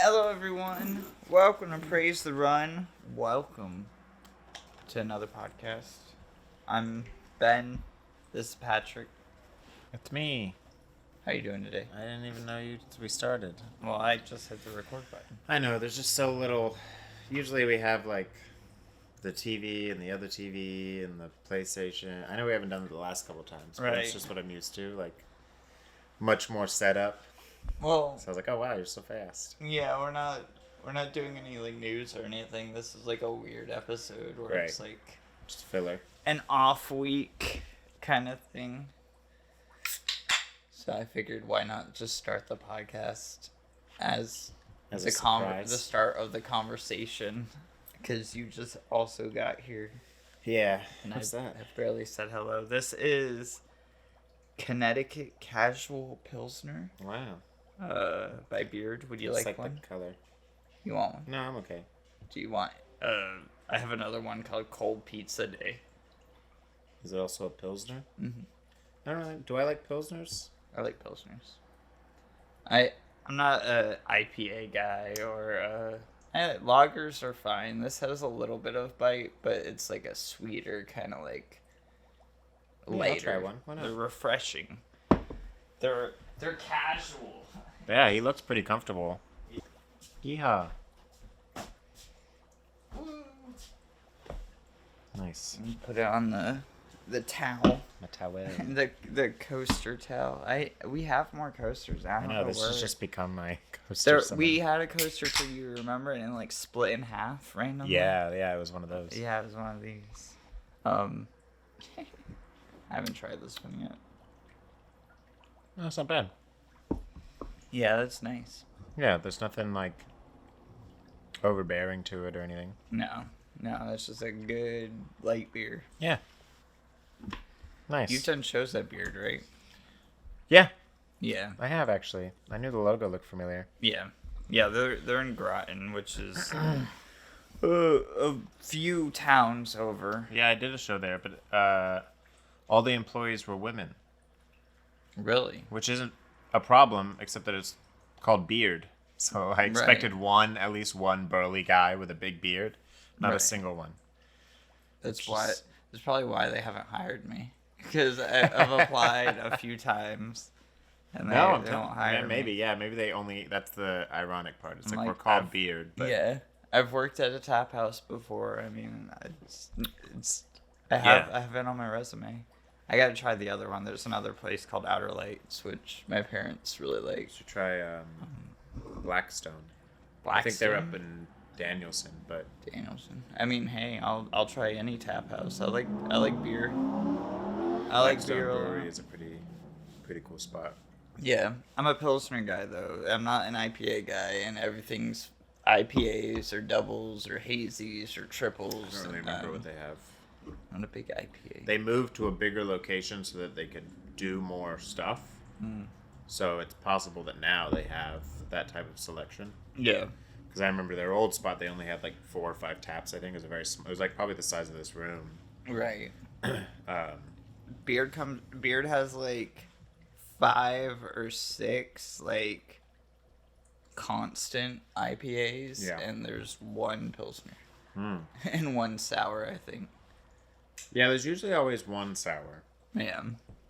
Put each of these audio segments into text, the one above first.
Hello, everyone. Welcome to Praise the Run. Welcome to another podcast. I'm Ben. This is Patrick. It's me. How you doing today? I didn't even know we started. Well, I just hit the record button. I know, there's just so little. Usually we have like the TV and the other TV and the PlayStation. I know we haven't done it the last couple times, but Right. it's just what I'm used to. Like, much more setup. Well, So I was like, oh wow, you're so fast. yeah, we're not doing any like news or anything. This is like a weird episode where it's like Just filler. an off week kind of thing. So I figured, why not just start the podcast as As the a surprise. the start of the conversation, because you just also got here. Yeah. And What's that? I barely said hello. This is Connecticut Casual Pilsner, Wow. by Beard. Would you It's like one? the color. You want one? No, I'm okay. Do you want? I have another one called Cold Pizza Day. Is it also a Pilsner? Mm-hmm. I don't know. Do I like Pilsners? I like Pilsners. I'm not a IPA guy or lagers are fine. This has a little bit of bite, but it's like a sweeter kind of like lighter. I'll try one. Why not? They're refreshing. They're casual. Yeah, he looks pretty comfortable. Yeehaw. Woo. Nice. Put it on the towel. My towel. the coaster towel. We have more coasters. I I don't know, know this where. has just become my coaster. We had a coaster for you, remember, and it like split in half randomly. Yeah, it was one of those. Yeah, it was one of these. I haven't tried this one yet. No, it's not bad. Yeah, that's nice. Yeah, there's nothing like overbearing to it or anything. No, it's just a good light beer. Yeah. Nice. You've done shows at Beard, right? Yeah, Yeah. I have actually. I knew the logo looked familiar. Yeah. Yeah, they're in Groton, which is a few towns over. Yeah, I did a show there, but all the employees were women, Really? which isn't a problem, except that it's called Beard. So I expected at least one burly guy with a big beard, not a Right. single one. That's Which why. is- That's probably why they haven't hired me, because I've applied a few times, and they don't hire me. Maybe they only. That's the ironic part. It's I'm like we're like, called Beard, but Yeah, I've worked at a tap house before. I mean, I have it on my resume. I gotta try the other one. There's another place called Outer Lights, which my parents really like. you should try Blackstone. I think they're up Blackstone? in Danielson, but Danielson. I mean, hey, I'll try any tap house. I like beer. I like Blackstone beer. a lot. Brewery is a pretty cool spot. Yeah, I'm a Pilsner guy though. I'm not an IPA guy, and everything's IPAs or doubles or hazies or triples. I don't really and remember what they have. I'm not a big IPA. They moved to a bigger location so that they could do more stuff. So it's possible that now they have that type of selection. Yeah. Because I remember their old spot, they only had like 4 or 5 taps. I think it was it was like probably the size of this room. Right. Um, Beard has like 5 or 6 like constant IPAs, Yeah. and there's one Pilsner and one sour, I think. yeah, there's usually always one sour. Yeah.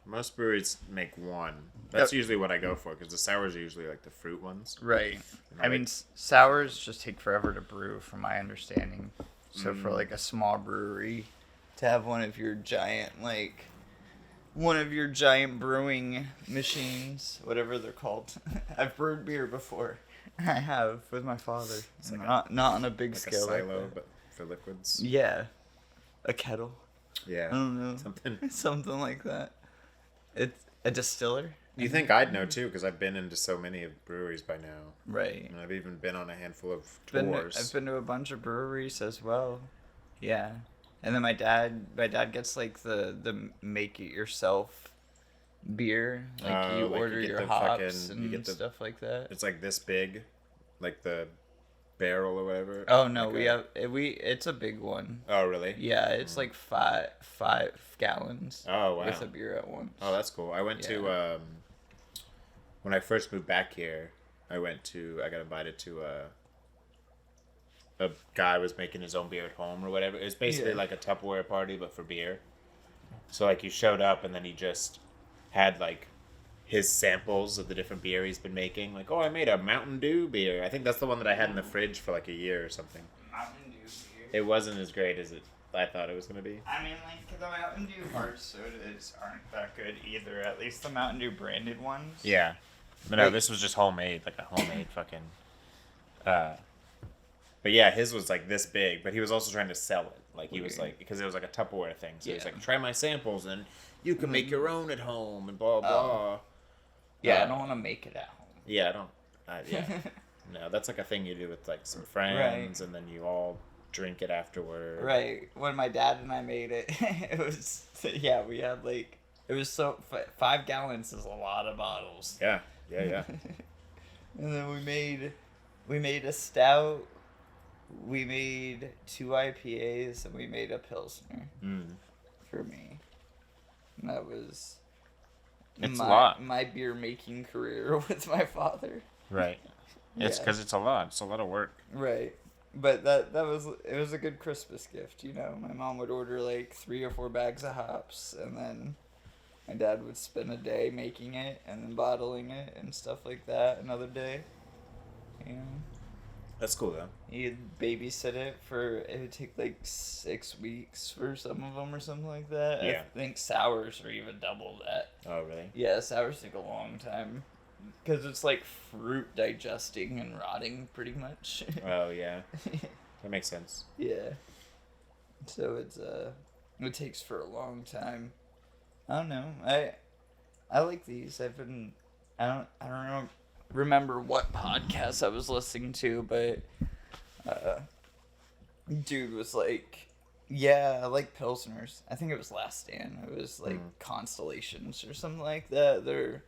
Most breweries make one. That's usually what I go for because the sours are usually like the fruit ones. Right. know, I mean, sours just take forever to brew, from my understanding. So for like a small brewery to have one of your giant brewing machines, whatever they're called. I've brewed beer before. I have with my father. It's like not on a big Like a scale. like silo, that. but for liquids. Yeah. A kettle. Yeah. I don't know. Something. Something like that. It's a distiller. You think I'd know too, because I've been into so many of breweries by now. Right. And I've even been on a handful of I've tours. been to a bunch of breweries as well. Yeah. And then my dad gets like the make it yourself beer. Like you like you order get your the hops fucking- you and get the- stuff like that. It's like this big, like the barrel or whatever. Oh no, Like it's a big one. Oh really? Yeah, it's like five gallons. Oh wow. With a beer at once. Oh, that's cool. I went to when I first moved back here. I got invited to a guy was making his own beer at home or whatever. It was basically Yeah. like a Tupperware party, but for beer. So like you showed up and then he just had like his samples of the different beer he's been making. Like, oh, I made a Mountain Dew beer. I think that's the one that I had in the fridge for like a year or something. Mountain Dew beer. It wasn't as great as I thought it was gonna be. I mean, like, the Mountain Dew hard sodas aren't that good either. At least the Mountain Dew branded ones. Yeah, but no, Like- this was just homemade, like a homemade fucking. But yeah, his was like this big, but he was also trying to sell it. Like he was Weird. like, because it was like a Tupperware thing. So he was Yeah. like, try my samples and you can make your own at home and blah blah. Yeah, Uh, I don't want to make it at home. Yeah, I don't. Yeah, no, that's like a thing you do with like some friends, Right. and then you all drink it afterward. Right. When my dad and I made it, it was, yeah, we had like, it was 5 gallons is a lot of bottles. Yeah, yeah. And then we made a stout, we made 2 IPAs, and we made a Pilsner Mm. for me. And that was It's a lot. my beer making career with my father. Right. It's Yeah. because it's a lot. It's a lot of work. Right. But it was a good Christmas gift, you know. My mom would order like 3 or 4 bags of hops, and then my dad would spend a day making it and then bottling it and stuff like that another day. You know, That's cool though. he'd babysit it it would take like 6 weeks for some of them or something like that. Yeah. I think sours are even double that. Oh really? Yeah, sours take a long time because it's like fruit digesting and rotting pretty much. Oh yeah. That makes sense. Yeah. So it takes for a long time. I don't know. I like these. I don't remember what podcast I was listening to, but dude was like, yeah, I like Pilsners. I think it was Last Stand. It was like Constellations or something like that. They're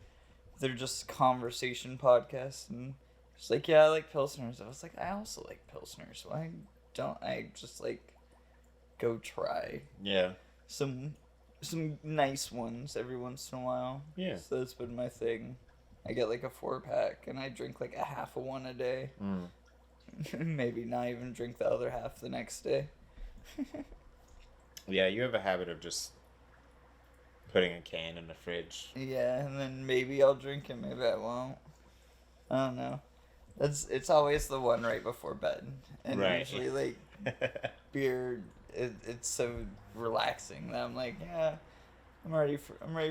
just conversation podcasts, and it's like, yeah, I like Pilsners. I was like, I also like Pilsners. Why don't I just like go try Yeah. some nice ones every once in a while? Yeah. So that's been my thing. I get like a 4-pack, and I drink like a half of one a day. Mm. Maybe not even drink the other half the next day. Yeah, you have a habit of just putting a can in the fridge. Yeah, and then maybe I'll drink it, maybe I won't. I don't know. It's always the one right before bed, and Right. usually like beer, it's so relaxing that I'm like, yeah, I'm ready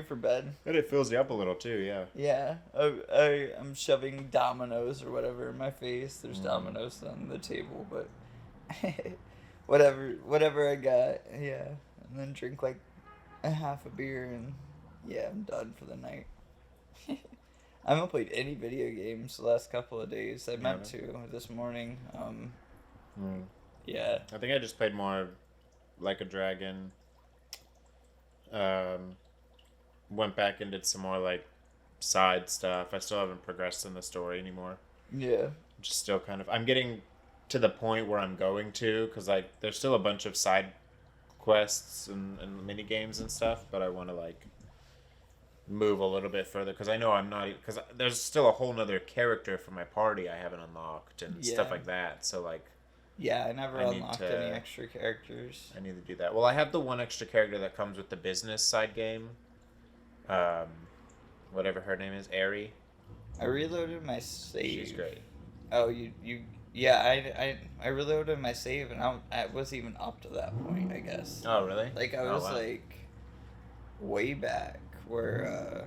for bed. And it fills you up a little too, yeah. Yeah, I'm shoving Dominoes or whatever in my face. There's Dominoes on the table, but whatever I got, yeah, and then drink like a half a beer, and yeah, I'm done for the night. I haven't played any video games the last couple of days. I meant to this morning. Yeah. I think I just played more Like a Dragon. Went back and did some more like side stuff. I still haven't progressed in the story anymore. Yeah. Just still kind of. I'm getting to the point where I'm going to, because like there's still a bunch of side quests and mini games and stuff, but I want to like move a little bit further, because I know I'm not, because there's still a whole nother character for my party I haven't unlocked and stuff Yeah. like that. So like Yeah, I never I need unlocked to- any extra characters. I need to do that. Well, I have the one extra character that comes with the business side game. Whatever her name is, Aerie. I reloaded my save. She's great. Oh, you yeah, I reloaded my save, and I was even up to that point, I guess. Oh, really? Like, I Oh, was wow. like way back where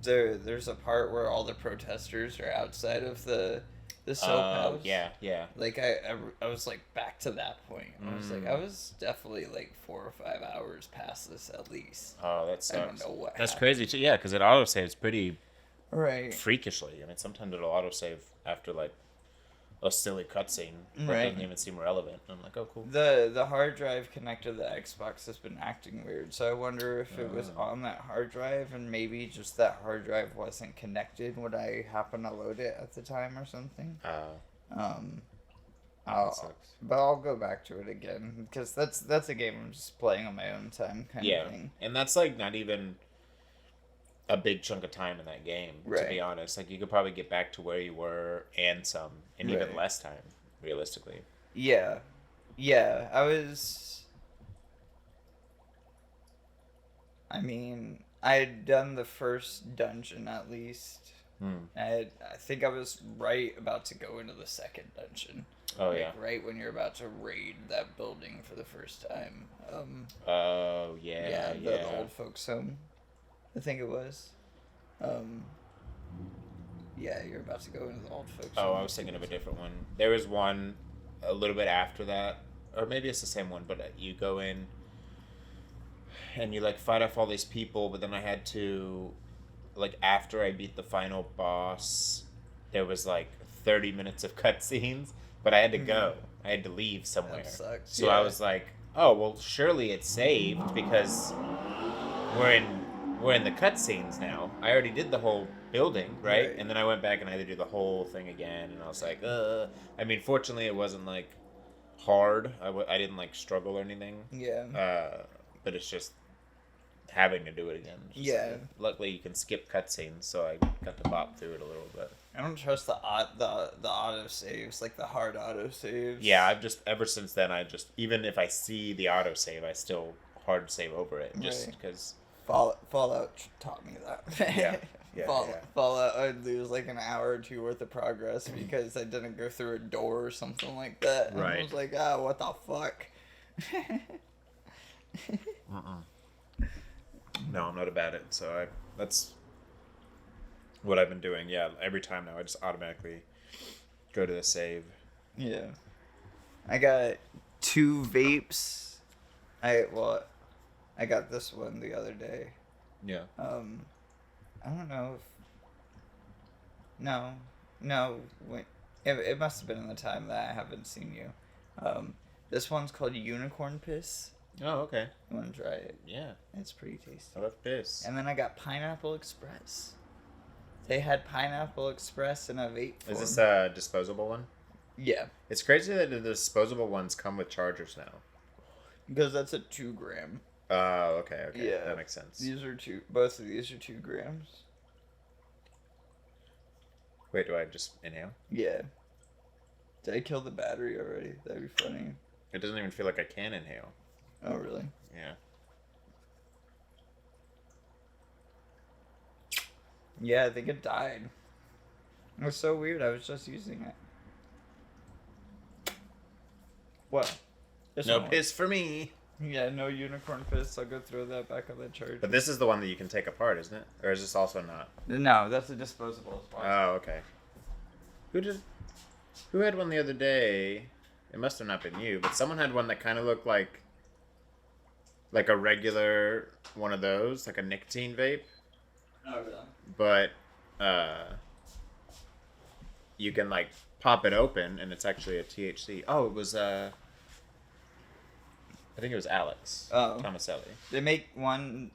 there's a part where all the protesters are outside of the soap house. Yeah, yeah. Like I was like back to that point. I was like, I was definitely like 4 or 5 hours past this at least. Oh, that sucks. I don't know what That's happened. crazy too. Yeah, because it autosaves pretty Right. freakishly. I mean, sometimes it'll autosave after like a silly cutscene that Right. doesn't even seem relevant. And I'm like, oh, cool. The hard drive connected to the Xbox has been acting weird, so I wonder if it was on that hard drive, and maybe just that hard drive wasn't connected when I happened to load it at the time or something. That sucks. But I'll go back to it again, because that's a game I'm just playing on my own time kind of Yeah, thing. and that's like not even. a big chunk of time in that game. To be honest, like you could probably get back to where you were and some, and even less time, realistically. Yeah, yeah. I mean, I had done the first dungeon at least. I think I was right about to go into the second dungeon. Oh like, yeah. Right when you're about to raid that building for the first time. Oh yeah. The old folks' home. I think it was. Yeah, you're about to go into the old folks' Oh, home. I was thinking of a different one. There was one a little bit after that, or maybe it's the same one, but you go in and you like fight off all these people, but then I had to, like, after I beat the final boss, there was like 30 minutes of cutscenes, but I had to go. I had to leave somewhere. That sucks. So I was like, oh well, surely it's saved because we're in the cutscenes now. I already did the whole building, right? And then I went back and I had to do the whole thing again, and I was like, I mean, fortunately, it wasn't like hard. I didn't like struggle or anything. Yeah. But it's just having to do it again. Like, luckily, you can skip cutscenes, so I got to bop through it a little bit. I don't trust the auto saves, like the hard auto saves. Yeah, I've just ever since then. Even if I see the auto save, I still hard save over it just because. Fallout taught me that. Yeah. Fallout, I'd lose like an hour or two worth of progress because I didn't go through a door or something like that. And I was like, what the fuck? No, I'm not about it. So that's what I've been doing. Yeah, every time now I just automatically go to the save. Yeah. I got 2 vapes. I got this one the other day. Yeah. I don't know if... No. Wait. It must have been in the time that I haven't seen you. This one's called Unicorn Piss. Oh, okay. You want to try it? Yeah. It's pretty tasty. I love piss. And then I got Pineapple Express. They had Pineapple Express in a vape form. Is this a disposable one? Yeah. It's crazy that the disposable ones come with chargers now. Because that's a 2 gram. Oh, okay. Yeah. That makes sense. Both of these are 2 grams. Wait, do I just inhale? Yeah. Did I kill the battery already? That'd be funny. It doesn't even feel like I can inhale. Oh, really? Yeah. Yeah, I think it died. It was so weird. I was just using it. What? No piss for me. Yeah, no unicorn piss. I'll go throw that back on the charger. But this is the one that you can take apart, isn't it? Or is this also not? No, that's a disposable. Oh, okay. Who had one the other day? It must have not been you, but someone had one that kind of looked like a regular one of those, like a nicotine vape. Oh, really? But you can like pop it open and it's actually a THC. Oh, it was I think it was Alex Tomaselli. They make one.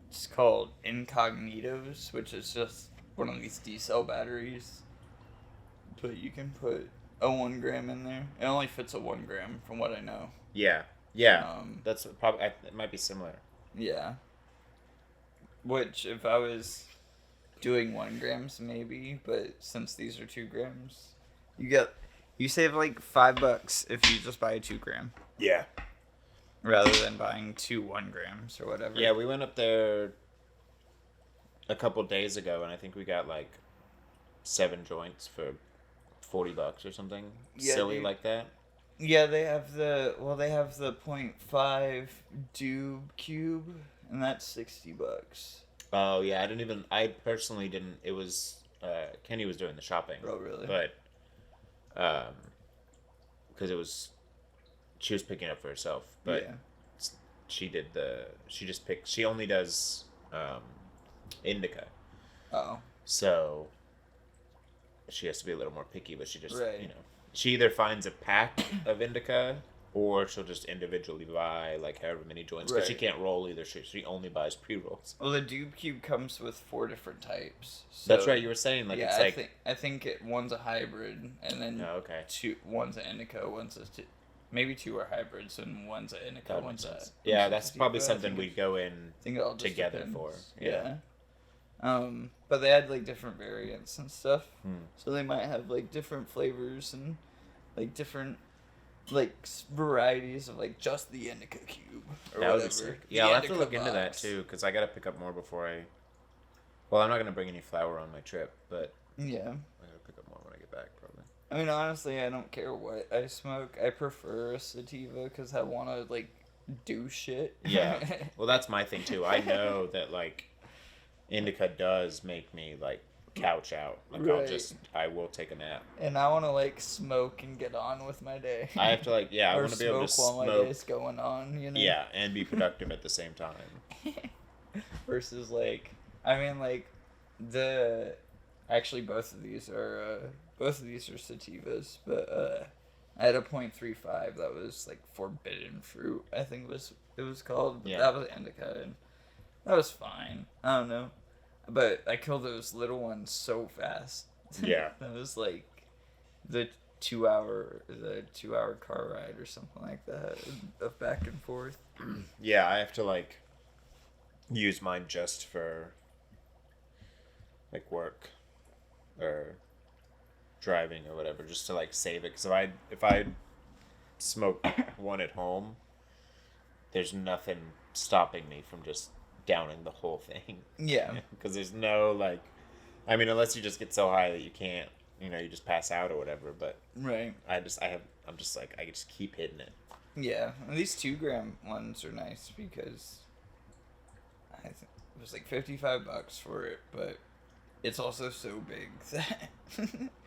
It's called Incognitos, which is just one of these D-cell batteries. But you can put a 1 gram in there. It only fits a 1 gram, from what I know. Yeah. That's probably it might be similar. Yeah. Which, if I was doing 1 grams, maybe, but since these are 2 grams, you save like $5 if you just buy a 2 gram. Yeah. Rather than buying 2 1 grams or whatever. Yeah, we went up there a couple days ago, and I think we got like 7 joints for $40 or something silly like that. Yeah, they have the 0.5 Doob Cube, and that's $60. Oh yeah, I personally didn't. It was Kenny was doing the shopping. Oh really? But because she was picking it up for herself, but she only does indica. Oh. So she has to be a little more picky, but she just she either finds a pack of indica or she'll just individually buy like however many joints because she can't roll either. She only buys pre-rolls. Well, the Doob Cube comes with 4 different types. So, that's right. You were saying like it's like I think one's a hybrid and then one's an indica, maybe 2 are hybrids and one's an indica, one's a that's probably something we go in together for. Yeah. But they had like different variants and stuff. Hmm. So they might have like different flavors and like different like varieties of like just the indica cube or That would be whatever. sick. The Yeah, I'll have to indica look into that box. too, because I gotta pick up more before I. Well, I'm not gonna bring any flour on my trip, but Yeah. I gotta pick up more when I get back, probably. I mean, honestly, I don't care what I smoke. I prefer a sativa because I want to like do shit. Yeah. Well, that's my thing too. I know that like indica does make me like couch out. Like Right. I will take a nap. And I want to like smoke and get on with my day. I have to like yeah, I Or want to be able to smoke while my smoke. day's going on, you know? Yeah, and be productive at the same time. Versus like, I mean like, the actually both of these are sativas, but I had a .35 that was like forbidden fruit. I think it was called. But Yeah. that was indica, and that was fine. I don't know, but I killed those little ones so fast. Yeah. That was like the 2 hour car ride or something like that of back and forth. Yeah, I have to like use mine just for like work or driving or whatever, just to like save it. Because if I smoke one at home, there's nothing stopping me from just downing the whole thing. Yeah. Because there's no like, I mean, unless you just get so high that you can't, you just pass out or whatever. But Right. I'm just like I just keep hitting it. Yeah, and these 2 gram ones are nice because I think it was like $55 for it, but it's also so big that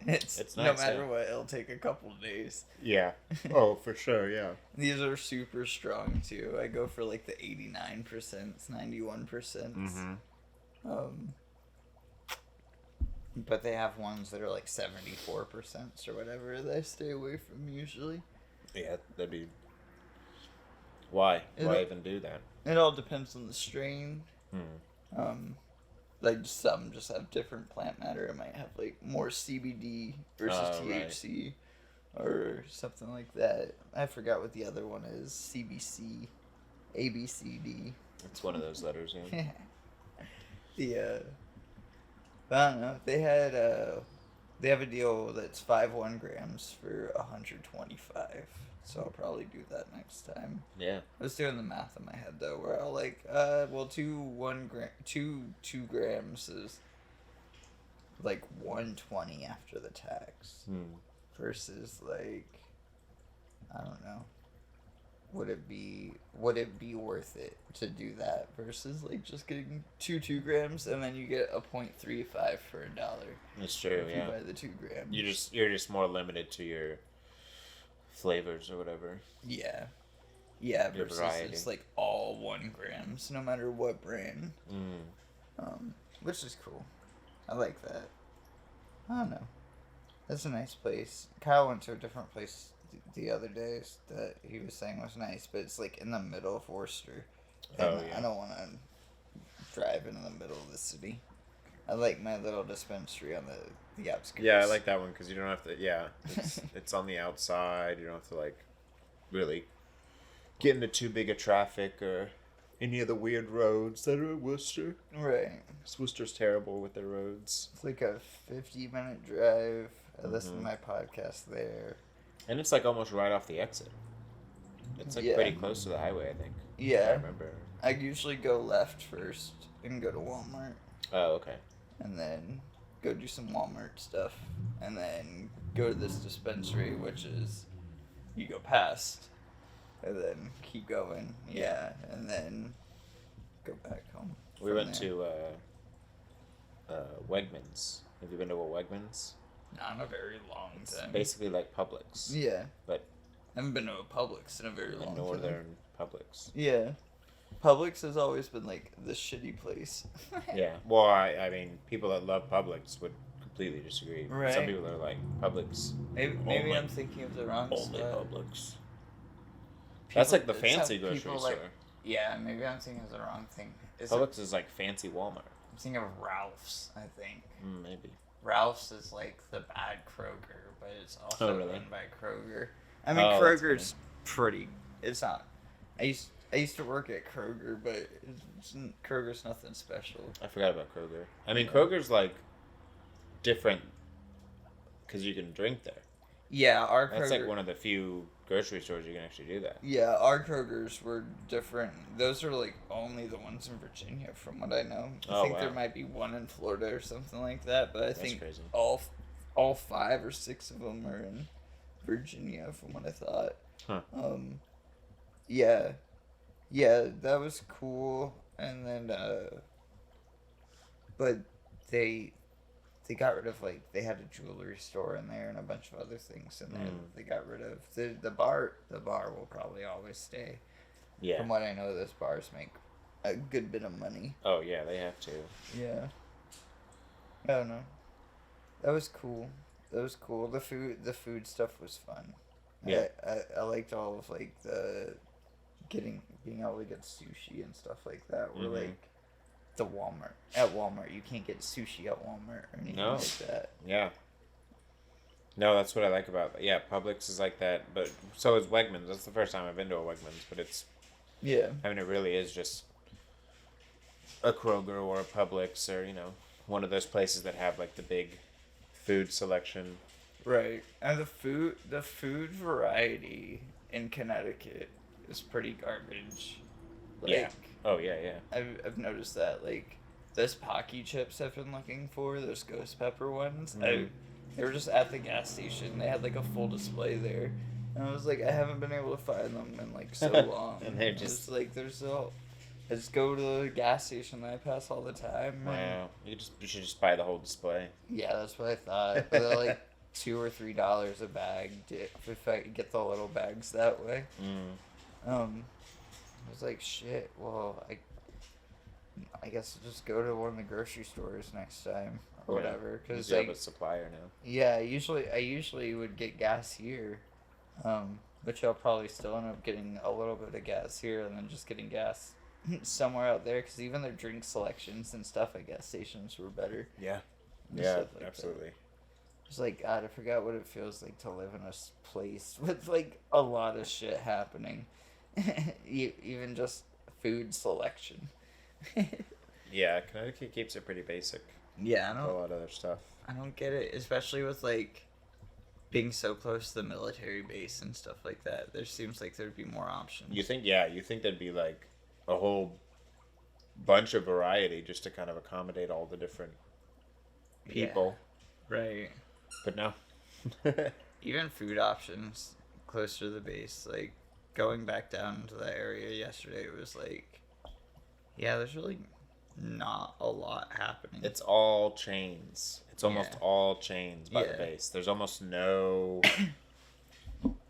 it's nice, no matter yeah. what, it'll take a couple of days. Yeah. Oh, for sure. Yeah. These are super strong too. I go for like the 89%, 91%. Mm-hmm. But they have ones that are like 74% or whatever that I stay away from usually. Yeah, that'd be. Why? Why It- even do that? It all depends on the strain. Hmm. Like some just have different plant matter. It might have like more CBD versus Right. THC or something like that. I forgot what the other one is. CBC, ABCD. It's one of those letters. Yeah. I don't know. They have a deal that's 5 1 grams for 125. So I'll probably do that next time. Yeah. I was doing the math in my head though, where I'll like, well, 2 grams is like 120 after the tax, versus like, I don't know, would it be worth it to do that versus like just getting 2 grams and then you get a .35 for $1. It's true. If Yeah. you buy the 2 grams. You're just more limited to your flavors or whatever. Yeah. Your Versus variety. it's like all 1 grams, no matter what brand. Which is cool. I like that. I don't know. That's a nice place. Kyle went to a different place the other day that he was saying was nice, but it's like in the middle of Worcester. And Oh, yeah. I don't want to drive in the middle of the city. I like my little dispensary on the outskirts. Yeah, I like that one because you don't have to. Yeah, it's on the outside. You don't have to like really get into too big of traffic or any of the weird roads that are in Worcester. Right. 'Cause Worcester's terrible with their roads. It's like a 50-minute drive. I listen to my podcast there. And it's like almost right off the exit. It's like Yeah. pretty close to the highway, I think. Yeah. I remember. I usually go left first and go to Walmart, Oh, okay. and then go do some Walmart stuff, and then go to this dispensary, which is you go past, and then keep going. Yeah, and then go back home. We from went there. to Wegmans. Have you been to a Wegmans? Not in a very long It's time. basically like Publix. Yeah. But I haven't been to a Publix in a very a long time. northern Publix. Yeah. Publix has always been like the shitty place. Yeah. Well, I mean, people that love Publix would completely disagree. Right. Some people are like, Publix. Maybe Only- I'm thinking of the wrong Only spot. Publix. That's like the It's how fancy grocery people, store. like- Yeah, maybe I'm thinking of the wrong thing. Publix is like fancy Walmart. I'm thinking of Ralph's, I think. Maybe. Ralph's is like the bad Kroger, but it's also Oh, really? run by Kroger. I mean, Oh, that's Kroger's pretty. It's not. I used to work at Kroger, but Kroger's nothing special. I forgot about Kroger. I mean, Yeah. Kroger's like different because you can drink there. Yeah, our That's Kroger. like one of the few grocery stores you can actually do that. Yeah, our Krogers were different. Those are like only the ones in Virginia, from what I know. I Oh, think wow. there might be one in Florida or something like that, but I That's think crazy. all 5 or 6 of them are in Virginia, from what I thought. Huh. Yeah, yeah, that was cool. And then, but they they got rid of, like, they had a jewelry store in there and a bunch of other things in there that they got rid of. The bar will probably always stay. Yeah. From what I know, those bars make a good bit of money. Oh yeah, they have to. Yeah. I don't know. That was cool. That was cool. The food stuff was fun. Yeah. I liked all of, like, the being able to get sushi and stuff like that. Where like at Walmart you can't get sushi at Walmart or anything No. like that. Yeah. No, that's what I like about Publix is like that, but so is Wegmans. That's the first time I've been to a Wegmans, but it's Yeah. I mean it really is just a Kroger or a Publix or, one of those places that have like the big food selection. Right. And the food variety in Connecticut is pretty garbage. Like, Yeah. Oh yeah, yeah. I've noticed that, like, those Pocky chips I've been looking for, those ghost pepper ones, Mhm. they were just at the gas station. They had, like, a full display there. And I was like, I haven't been able to find them in, like, so long. And they're It's just- like, I just go to the gas station that I pass all the time. And Wow. You should just buy the whole display. yeah, that's what I thought. But they're like $2 or $3 a bag if I get the little bags that way. I was like, shit. Well, I guess I'll just go to one of the grocery stores next time or whatever. Because you have a supplier now. yeah, I usually would get gas here, which I'll probably still end up getting a little bit of gas here and then just getting gas somewhere out there. Because even their drink selections and stuff at gas stations were better. Yeah. and Yeah, stuff like absolutely. that. It's like, God, I forgot what it feels like to live in a place with, like, a lot of shit happening. Even just food selection. Yeah, Connecticut keeps it pretty basic. Yeah, A lot of other stuff. I don't get it, especially with, like, being so close to the military base and stuff like that. There seems like there'd be more options. You think there'd be like a whole bunch of variety just to kind of accommodate all the different people. Yeah, right. But no. Even food options closer to the base, like, going back down to that area yesterday, it was like, yeah, there's really not a lot happening. It's all chains. It's almost Yeah. all chains by the Yeah. base. There's almost no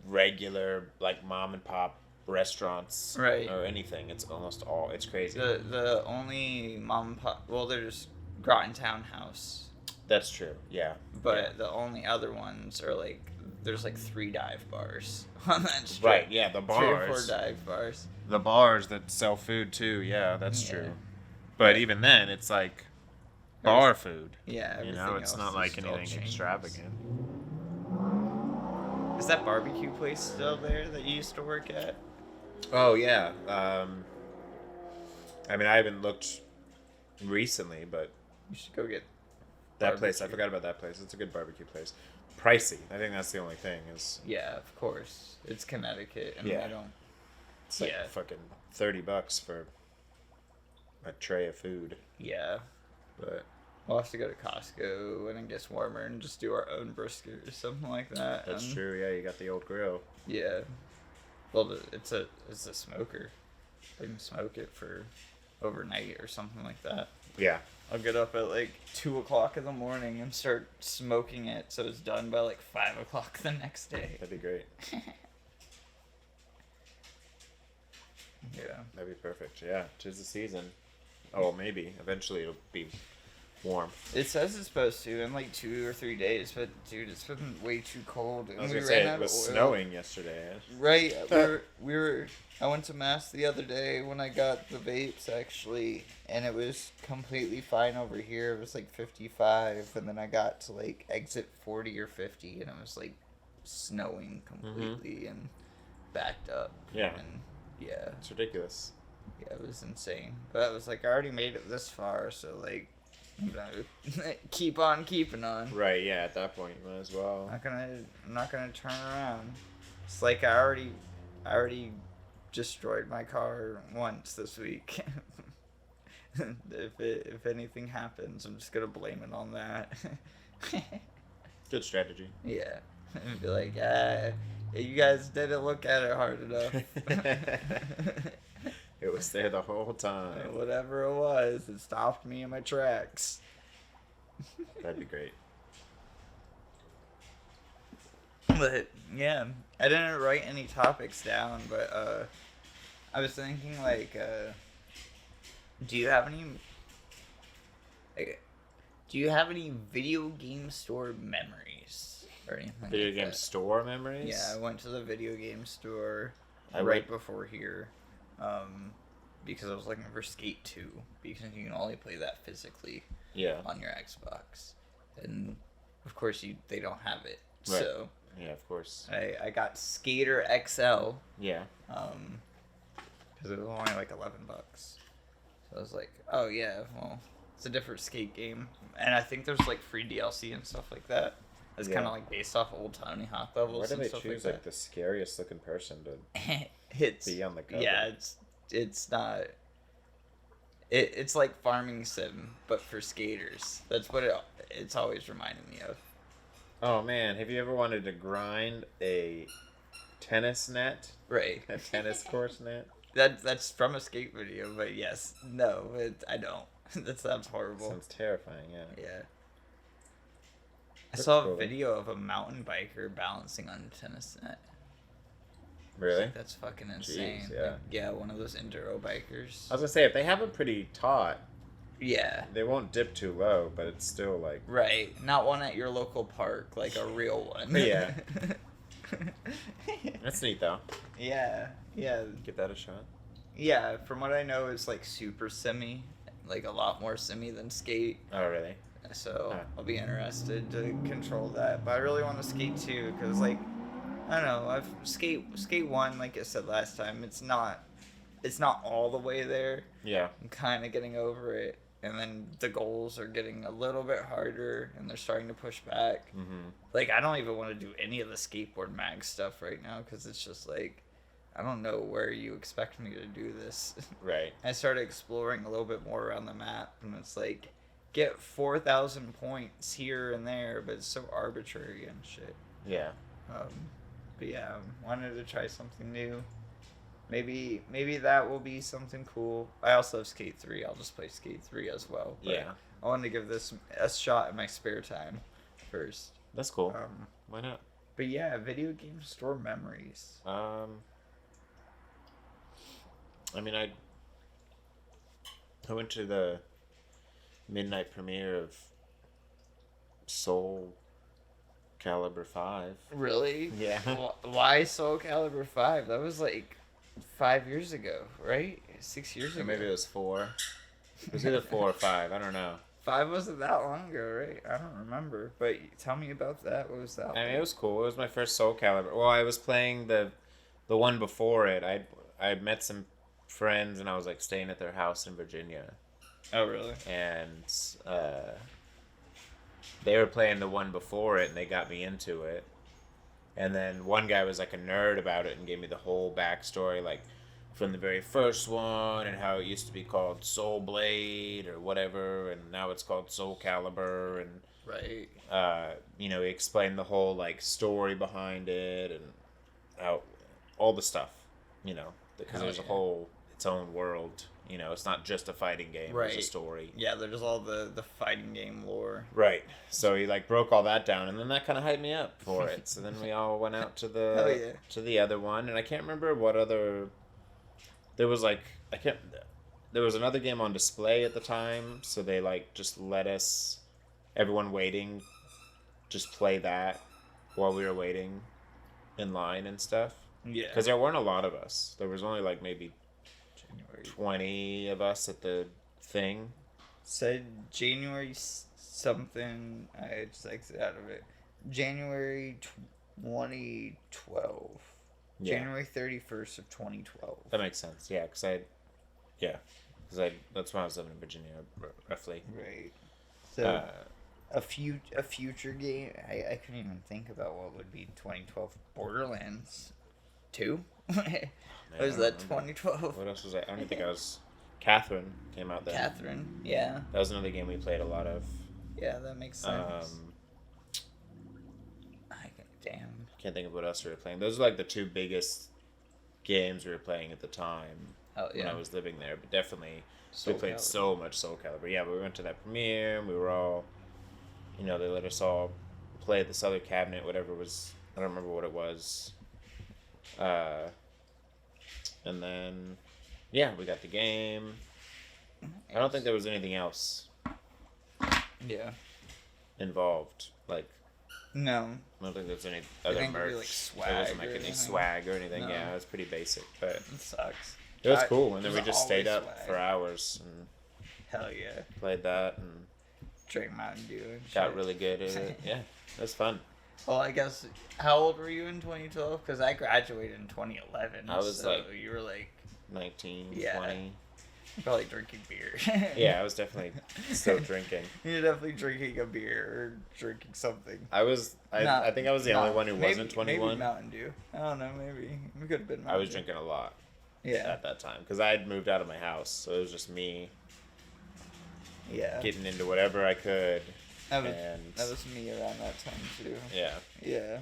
regular like mom and pop restaurants Right. or anything. It's almost all. It's crazy. The only mom and pop, well, there's Groton Town House, That's true. Yeah. but Yeah. the only other ones are like, there's like 3 dive bars on that strip. Right. Yeah. The 3 or 4 bars. dive bars. The bars that sell food too. Yeah, that's Yeah. true. But even then, it's like bar food. Yeah, You everything know, it's else not is like still anything chains. extravagant. Is that barbecue place still there that you used to work at? Oh yeah. I mean, I haven't looked recently, but You should go get that place, I barbecue. forgot about that place. It's a good barbecue place. Pricey. I think that's the only thing is Yeah, of course. It's Connecticut, and Yeah. I don't. it's like Yeah. fucking $30 for a tray of food. Yeah, but we'll have to go to Costco when it gets warmer and just do our own brisket or something like that. That's and, true. Yeah, you got the old grill. Yeah. Well, it's a smoker. I can smoke it for overnight or something like that. Yeah. I'll get up at like 2 o'clock in the morning and start smoking it, so it's done by like 5 o'clock the next day. That'd be great. Yeah. That'd be perfect. Yeah, 'tis the season. Oh, well, maybe eventually it'll be warm. It says it's supposed to in like 2 or 3 days, but dude, it's been way too cold. And I was we gonna say ran it out was of oil. snowing yesterday. Right. We were. I went to mass the other day when I got the vapes actually, and it was completely fine over here. It was like 55, and then I got to like exit 40 or 50, and it was like snowing completely and backed up. Yeah. And Yeah. It's ridiculous. Yeah, it was insane. But I was like, I already made it this far, so like, I'm gonna keep on keeping on. Right. Yeah. At that point, you might as well. I'm not gonna turn around. It's like I already destroyed my car once this week. If anything happens, I'm just gonna blame it on that. Good strategy. Yeah, and be like, you guys didn't look at it hard enough. It was there the whole time. Whatever it was, it stopped me in my tracks. That'd be great. But yeah, I didn't write any topics down, but I was thinking like, do you have any, like, do you have any video game store memories or anything? Video like game that? store memories? Yeah, I went to the video game store I right went- before here, because I was looking for Skate 2, because you can only play that physically Yeah. on your Xbox, and of course they don't have it. Right. So Yeah, of course. I got Skater XL, Yeah. because it was only like $11. So I was like, oh yeah, well, it's a different skate game, and I think there's like free DLC and stuff like that. It's Yeah. kind of like based off old Tony Hawk levels. Why do and they stuff choose like like the scariest looking person to that. It's be on the cover? yeah, it's not. It's like farming sim, but for skaters. That's what it's always reminded me of. Oh man, have you ever wanted to grind a tennis net? Right. A tennis course net? That's from a skate video, but yes, no, I don't. That sounds horrible. Sounds terrifying, yeah. Yeah. I That's saw cool. a video of a mountain biker balancing on a tennis net. Really? That's fucking insane. Jeez, yeah. Yeah, one of those enduro bikers. I was gonna say, if they have it pretty taut, Yeah. they won't dip too low, but it's still like... Right. Not one at your local park, like a real one. Yeah. That's neat though. Yeah. Yeah. Give that a shot. Yeah, from what I know, it's like super simmy. Like a lot more simmy than skate. Oh, really? So Huh. I'll be interested to control that. But I really want to skate too, because like, I don't know, I've skate 1, like I said last time, it's not all the way there. Yeah. I'm kind of getting over it, and then the goals are getting a little bit harder, and they're starting to push back. Mm-hmm. Like, I don't even want to do any of the skateboard mag stuff right now, because it's just like, I don't know where you expect me to do this. Right. I started exploring a little bit more around the map, and it's like, get 4,000 points here and there, but it's so arbitrary and shit. Yeah. But yeah, wanted to try something new. Maybe that will be something cool. I also have Skate 3. I'll just play Skate 3 as well. But Yeah. I wanted to give this a shot in my spare time first. That's cool. Um, Why not? but yeah, video game store memories. I mean, I went to the midnight premiere of Soul Calibur 5. Really? Yeah. Why Soul Calibur 5? That was like 5 years ago, right? 6 years Or ago. maybe it was 4. It was either 4 or 5. I don't know. 5 wasn't that long ago, right? I don't remember. But tell me about that. What was that? I mean, it was cool. It was my first Soul Calibur. Well, I was playing the one before it. I met some friends and I was like staying at their house in Virginia, Oh, really? and they were playing the one before it and they got me into it. And then one guy was like a nerd about it and gave me the whole backstory, like from the very first one and how it used to be called Soul Blade or whatever, and now it's called Soul Calibur, and Right. he explained the whole like story behind it and how all the stuff, because Hell there's a yeah. whole its own world. It's not just a fighting game. Right. There's a story. Yeah, there's all the fighting game lore. Right. So he like broke all that down, and then that kind of hyped me up for it. So then we all went out to Hell yeah. the other one, and I can't remember what other. There was like There was another game on display at the time, so they like just let us, everyone waiting, just play that while we were waiting in line and stuff. Yeah. Because there weren't a lot of us. There was only like maybe January. 20 of us at the thing. Said January something. I just exited out of it. January 2012. Yeah. January 31st of 2012. That makes sense. Yeah, because that's when I was living in Virginia, roughly. Right. So a future game. I couldn't even think about what would be 2012. Borderlands 2. Man, Was I that don't remember. 2012? What else was I don't think I was. Catherine came out then. Catherine. Yeah. That was another game we played a lot of. Yeah, that makes sense. Damn. Can't think of what else we were playing. Those are like the two biggest games we were playing at the time. Oh yeah. When I was living there, but definitely Soul we played Calibur. so much Soul Calibur. Yeah, we went to that premiere. And we were all, they let us all play at this other cabinet, whatever it was. I don't remember what it was. And then, yeah, we got the game. I don't think there was anything else Yeah. involved. Like, No. I don't think there's any other think it'd merch. be, like, swag There wasn't like or any anything. swag or anything. No. Yeah, it was pretty basic, but It sucks. it was I- cool. And then we there's just stayed always up swag. for hours and Hell yeah. played that and Drink Mountain Dew and shit. got really good at it. Yeah, it was fun. Well, I guess. How old were you in 2012? Because I graduated in 2011. I was, so like, you were like 19, Yeah. 20. probably drinking beer. Yeah, I was definitely still drinking. You're definitely drinking a beer or drinking something. I think I was the only one who wasn't 21. Maybe Mountain Dew. I don't know. Maybe it could have been. Mountain I was Dew. drinking a lot Yeah. at that time because I had moved out of my house, so it was just me Yeah. getting into whatever I could. That and was me around that time too. yeah, Yeah.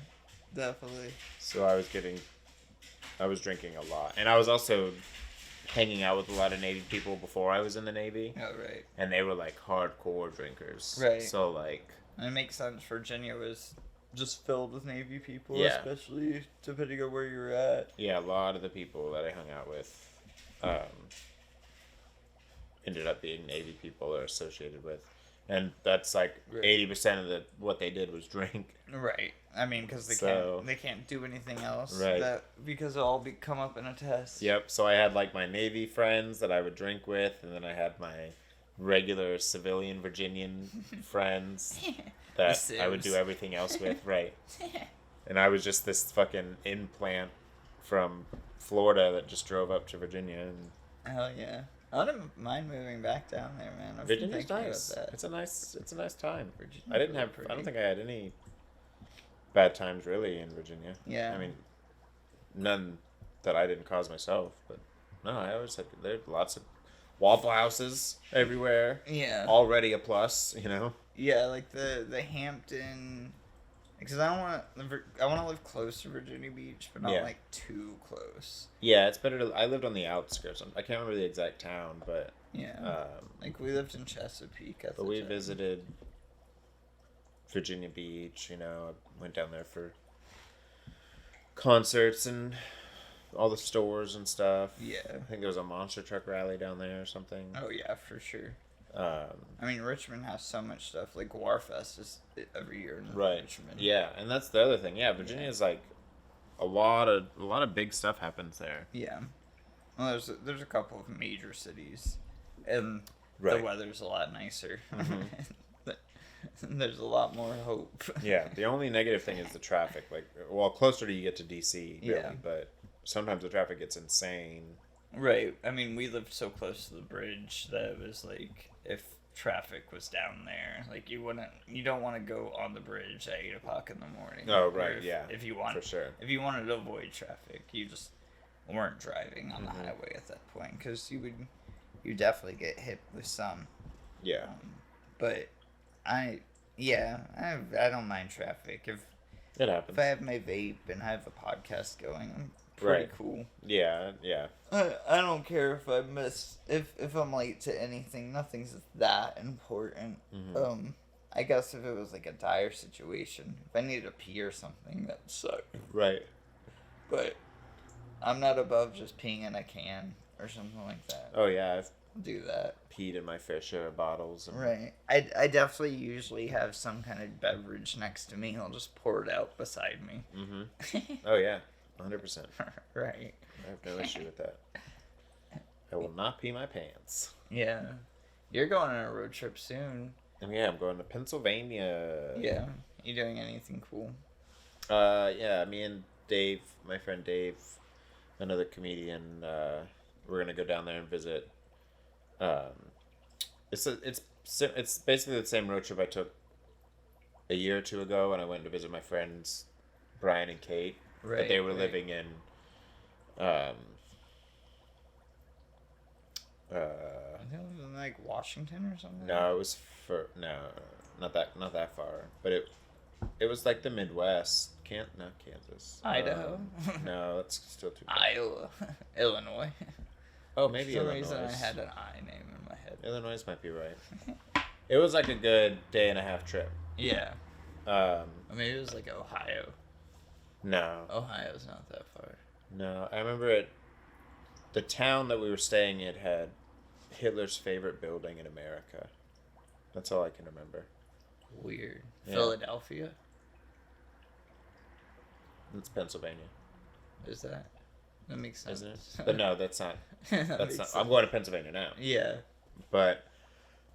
Definitely. so I was drinking a lot, and I was also hanging out with a lot of Navy people before I was in the Navy, Oh right. and they were like hardcore drinkers. Right. So like, And it makes sense. Virginia was just filled with Navy people, Yeah. especially depending on where you're at. yeah, a lot of the people that I hung out with ended up being Navy people or associated with, and that's like Right. 80% of what they did was drink. Right. I mean, because So- they can't do anything else. Right. Because it'll all come up in a test. Yep. So I had like my Navy friends that I would drink with, and then I had my regular civilian Virginian friends that I would do Civs. everything else with. Right. And I was just this fucking implant from Florida that just drove up to Virginia. And Hell yeah. I wouldn't mind moving back down there, man. I've been Virginia's thinking nice. about that. It's a nice time. Virginia's I didn't really have. I pretty. don't think I had any bad times really in Virginia. Yeah. I mean, none that I didn't cause myself, but no, I always had. There's lots of Waffle Houses everywhere. Yeah. Already a plus, you know. Yeah, like the Hampton, because I want to live close to Virginia Beach, but not Yeah. like too close. Yeah, it's better to. I lived on the outskirts. I can't remember the exact town, but Yeah. Like we lived in Chesapeake at but the we time. visited Virginia Beach. You know, I went down there for concerts and all the stores and stuff. Yeah. I think there was a monster truck rally down there or something. Oh yeah, for sure. Um, I mean, Richmond has so much stuff. Like Warfest is every year in right. Richmond. Yeah, and that's the other thing. Yeah, Virginia is like a lot of big stuff happens there. Yeah. Well, there's a couple of major cities, and Right. the weather's a lot nicer. Mhm. There's a lot more hope. Yeah, the only negative thing is the traffic. Like, well, closer to you get to DC, really, Yeah. but sometimes the traffic gets insane. Right. I mean, we lived so close to the bridge that it was like if traffic was down there, like you don't want to go on the bridge at 8 o'clock in the morning. Oh, Or right, yeah, If you want, for sure. if you wanted to avoid traffic, you just weren't driving on the Mhm. highway at that point because you definitely get hit with some. Yeah. But I don't mind traffic if It happens. I have my vape and I have a podcast going. I'm pretty Right. cool. Yeah, yeah. I don't care if I miss if I'm late to anything. Nothing's that important. Mhm. I guess if it was like a dire situation, if I needed to pee or something, that would suck. Right. But I'm not above just peeing in a can or something like that. Oh, yeah, I've I'll do that. peed in my fair share of bottles. And Right. I definitely usually have some kind of beverage next to me. I'll just pour it out beside me. Mm-hmm. Oh, yeah, 100%. Right. I have no issue with that. I will not pee my pants. Yeah. You're going on a road trip soon. And yeah, I'm going to Pennsylvania. Yeah. You doing anything cool? Yeah, me and Dave, my friend Dave, another comedian. We're gonna go down there and visit. Um, it's basically the same road trip I took a year or two ago when I went to visit my friends Brian and Kate, but they were living in um, I think it was in like Washington or something. no, it was not that far, but it was like the Midwest. Not Kansas. Idaho. No, that's still too far. Iowa. Illinois. Oh, maybe For some Illinois. reason I had an I name in my head. Illinois might be right. It was like a good day and a half trip. Yeah. Um, Maybe it was like Ohio. no. Ohio's not that far. No, I remember the town that we were staying in had Hitler's favorite building in America. That's all I can remember. Weird. Yeah. Philadelphia? It's Pennsylvania, Is that? That makes sense. isn't it? But no, that's not. That That's makes not. sense. I'm going to Pennsylvania now. Yeah. But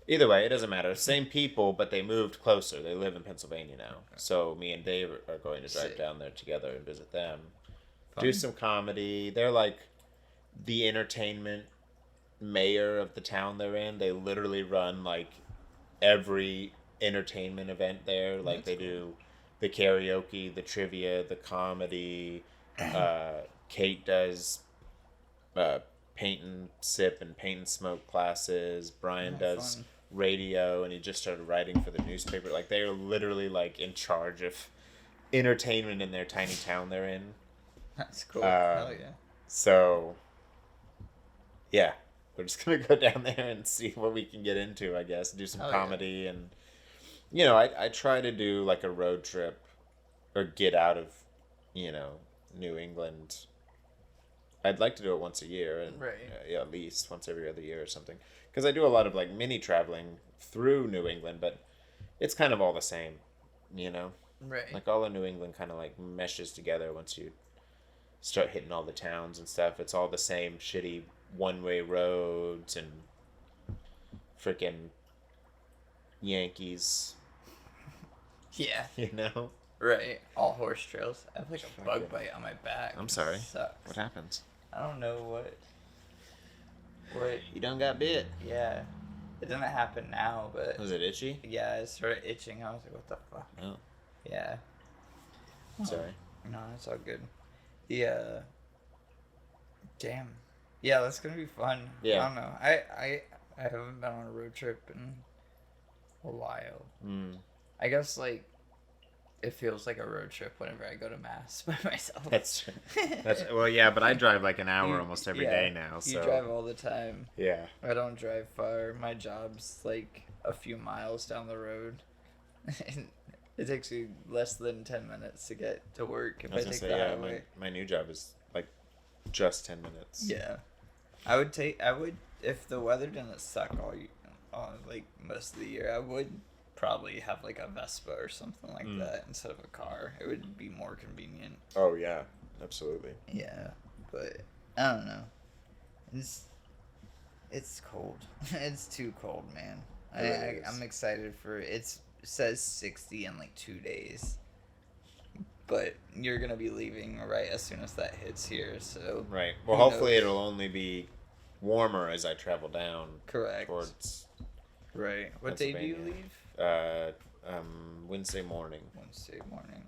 either way, it doesn't matter. Same people, but they moved closer. They live in Pennsylvania now. So me and Dave are going to drive Sick. down there together and visit them. Fun. Do some comedy. They're like the entertainment mayor of the town they're in. They literally run like every entertainment event there. Like That's they do the karaoke, the trivia, the comedy. Kate does paint and sip and paint and smoke classes. Brian Oh, does fun. radio, and he just started writing for the newspaper. Like they are literally like in charge of entertainment in their tiny town they're in. That's cool. Hell yeah. So yeah, we're just gonna go down there and see what we can get into. I guess do some Hell yeah. comedy, and you know, I try to do like a road trip or get out of New England. I'd like to do it once a year, and Right. yeah, at least once every other year or something. Because I do a lot of like mini traveling through New England, but it's kind of all the same, you know. Right. Like all of New England kind of like meshes together once you start hitting all the towns and stuff. It's all the same shitty one-way roads and freaking Yankees, Yeah. you know. Right. All horse trails. I have like a bug Fucking- bite on my back. I'm sorry. It sucks. What happens? I don't know what. What? You done got bit. Yeah. It didn't happen now, but Was it itchy? yeah, it started itching. I was like, what the fuck? Oh, Yeah. sorry. No, it's all good. The damn. Yeah, that's gonna be fun. Yeah. I don't know. I haven't been on a road trip in a while. Mm. I guess like it feels like a road trip whenever I go to mass by myself. That's well, yeah, but I drive like an hour You- almost every yeah, day now. So You drive all the time. yeah, I don't drive far. My job's like a few miles down the road. It takes me less than 10 minutes to get to work if I I, was gonna take say the yeah. highway. My new job is like just 10 minutes. Yeah. I would if the weather didn't suck like most of the year, I would probably have like a Vespa or something like that instead of a car. It would be more convenient. Oh yeah, absolutely. Yeah, but I don't know. It's cold. It's too cold, man. It really is. I'm excited for it says 60 in like 2 days. But you're gonna be leaving right as soon as that hits here, so Right. Well, who hopefully knows? it'll only be warmer as I travel down Correct. towards Right. What day do you Pennsylvania. leave? Wednesday morning. Wednesday morning.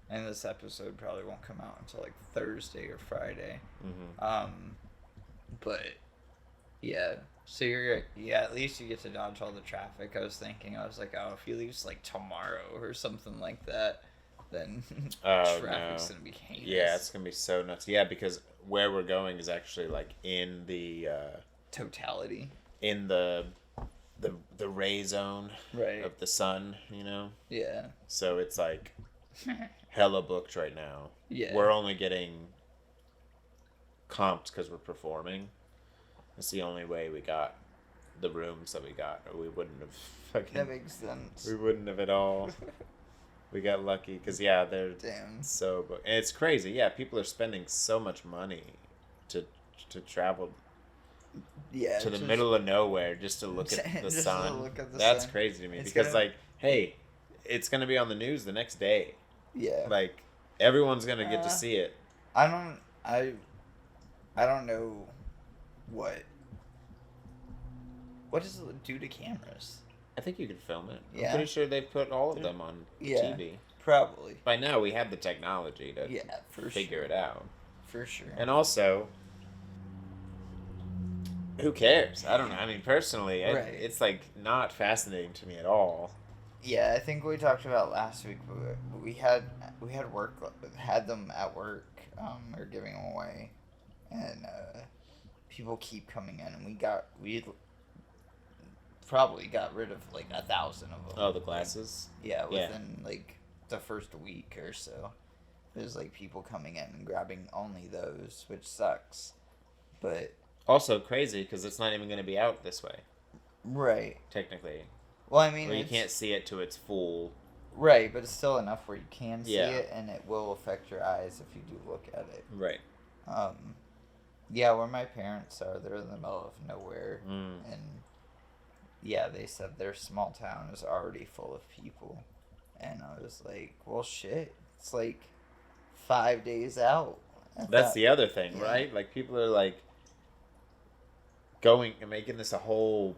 And this episode probably won't come out until like Thursday or Friday. Mm-hmm. But yeah. So at least you get to dodge all the traffic. I was like, oh, if he leaves like tomorrow or something like that, then Oh, traffic's no. gonna be heinous. Yeah, it's gonna be so nuts. Yeah, because where we're going is actually like in the totality. in the ray zone Right. of the sun, you know. Yeah. So it's like hella booked right now. Yeah. We're only getting comped because we're performing. It's the only way we got the rooms that we got, or we wouldn't have That fucking. makes sense. We wouldn't have at all. We got lucky because yeah, they're Damn. so booked. And it's crazy. Yeah, people are spending so much money to travel Yeah. to the just- middle of nowhere just to look at the Just to sun. look at the That's sun. crazy to me It's because gonna- like, hey, it's gonna be on the news the next day. Yeah. Like, Everyone's gonna get to see it. I don't. I don't know what. What does it do to cameras? I think you could film it. I'm Yeah. pretty sure they've put all of them on Yeah. TV. Probably. By now, we have the technology to for figure sure. it out. For sure. And also, who cares? I don't know. I mean, personally, Right. it's like not fascinating to me at all. Yeah, I think we talked about last week. But we had had them at work. Or giving them away, and people keep coming in, and we probably got rid of like 1,000 of them. Oh, the glasses. Yeah, within like the first week or so. There's like people coming in and grabbing only those, which sucks. But also crazy because it's not even going to be out this way. Right. Technically. Well, I mean, you can't see it to its full. Right, but it's still enough where you can see Yeah. it, and it will affect your eyes if you do look at it. Right. Yeah, where my parents are, they're in the middle of nowhere, and yeah, they said their small town is already full of people, and I was like, well, shit, it's like 5 days out. That's the other thing, right? Like, people are like going and making this a whole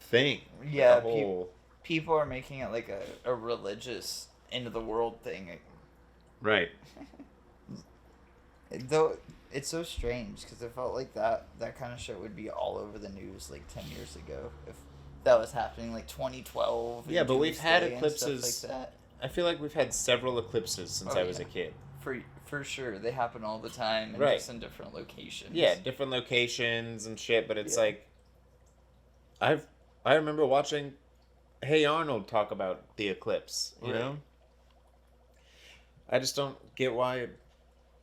thing. Yeah, like a whole... people are making it like a religious end of the world thing. Right. Though it's so strange because it felt like that kind of shit would be all over the news like 10 years ago if that was happening, like 2012. Yeah, but we've had eclipses. Like that. I feel like we've had several eclipses since I was a kid. For sure, they happen all the time, and right. just in different locations. Yeah, different locations and shit. But it's like, I remember watching Hey Arnold talk about the eclipse. You know, I just don't get why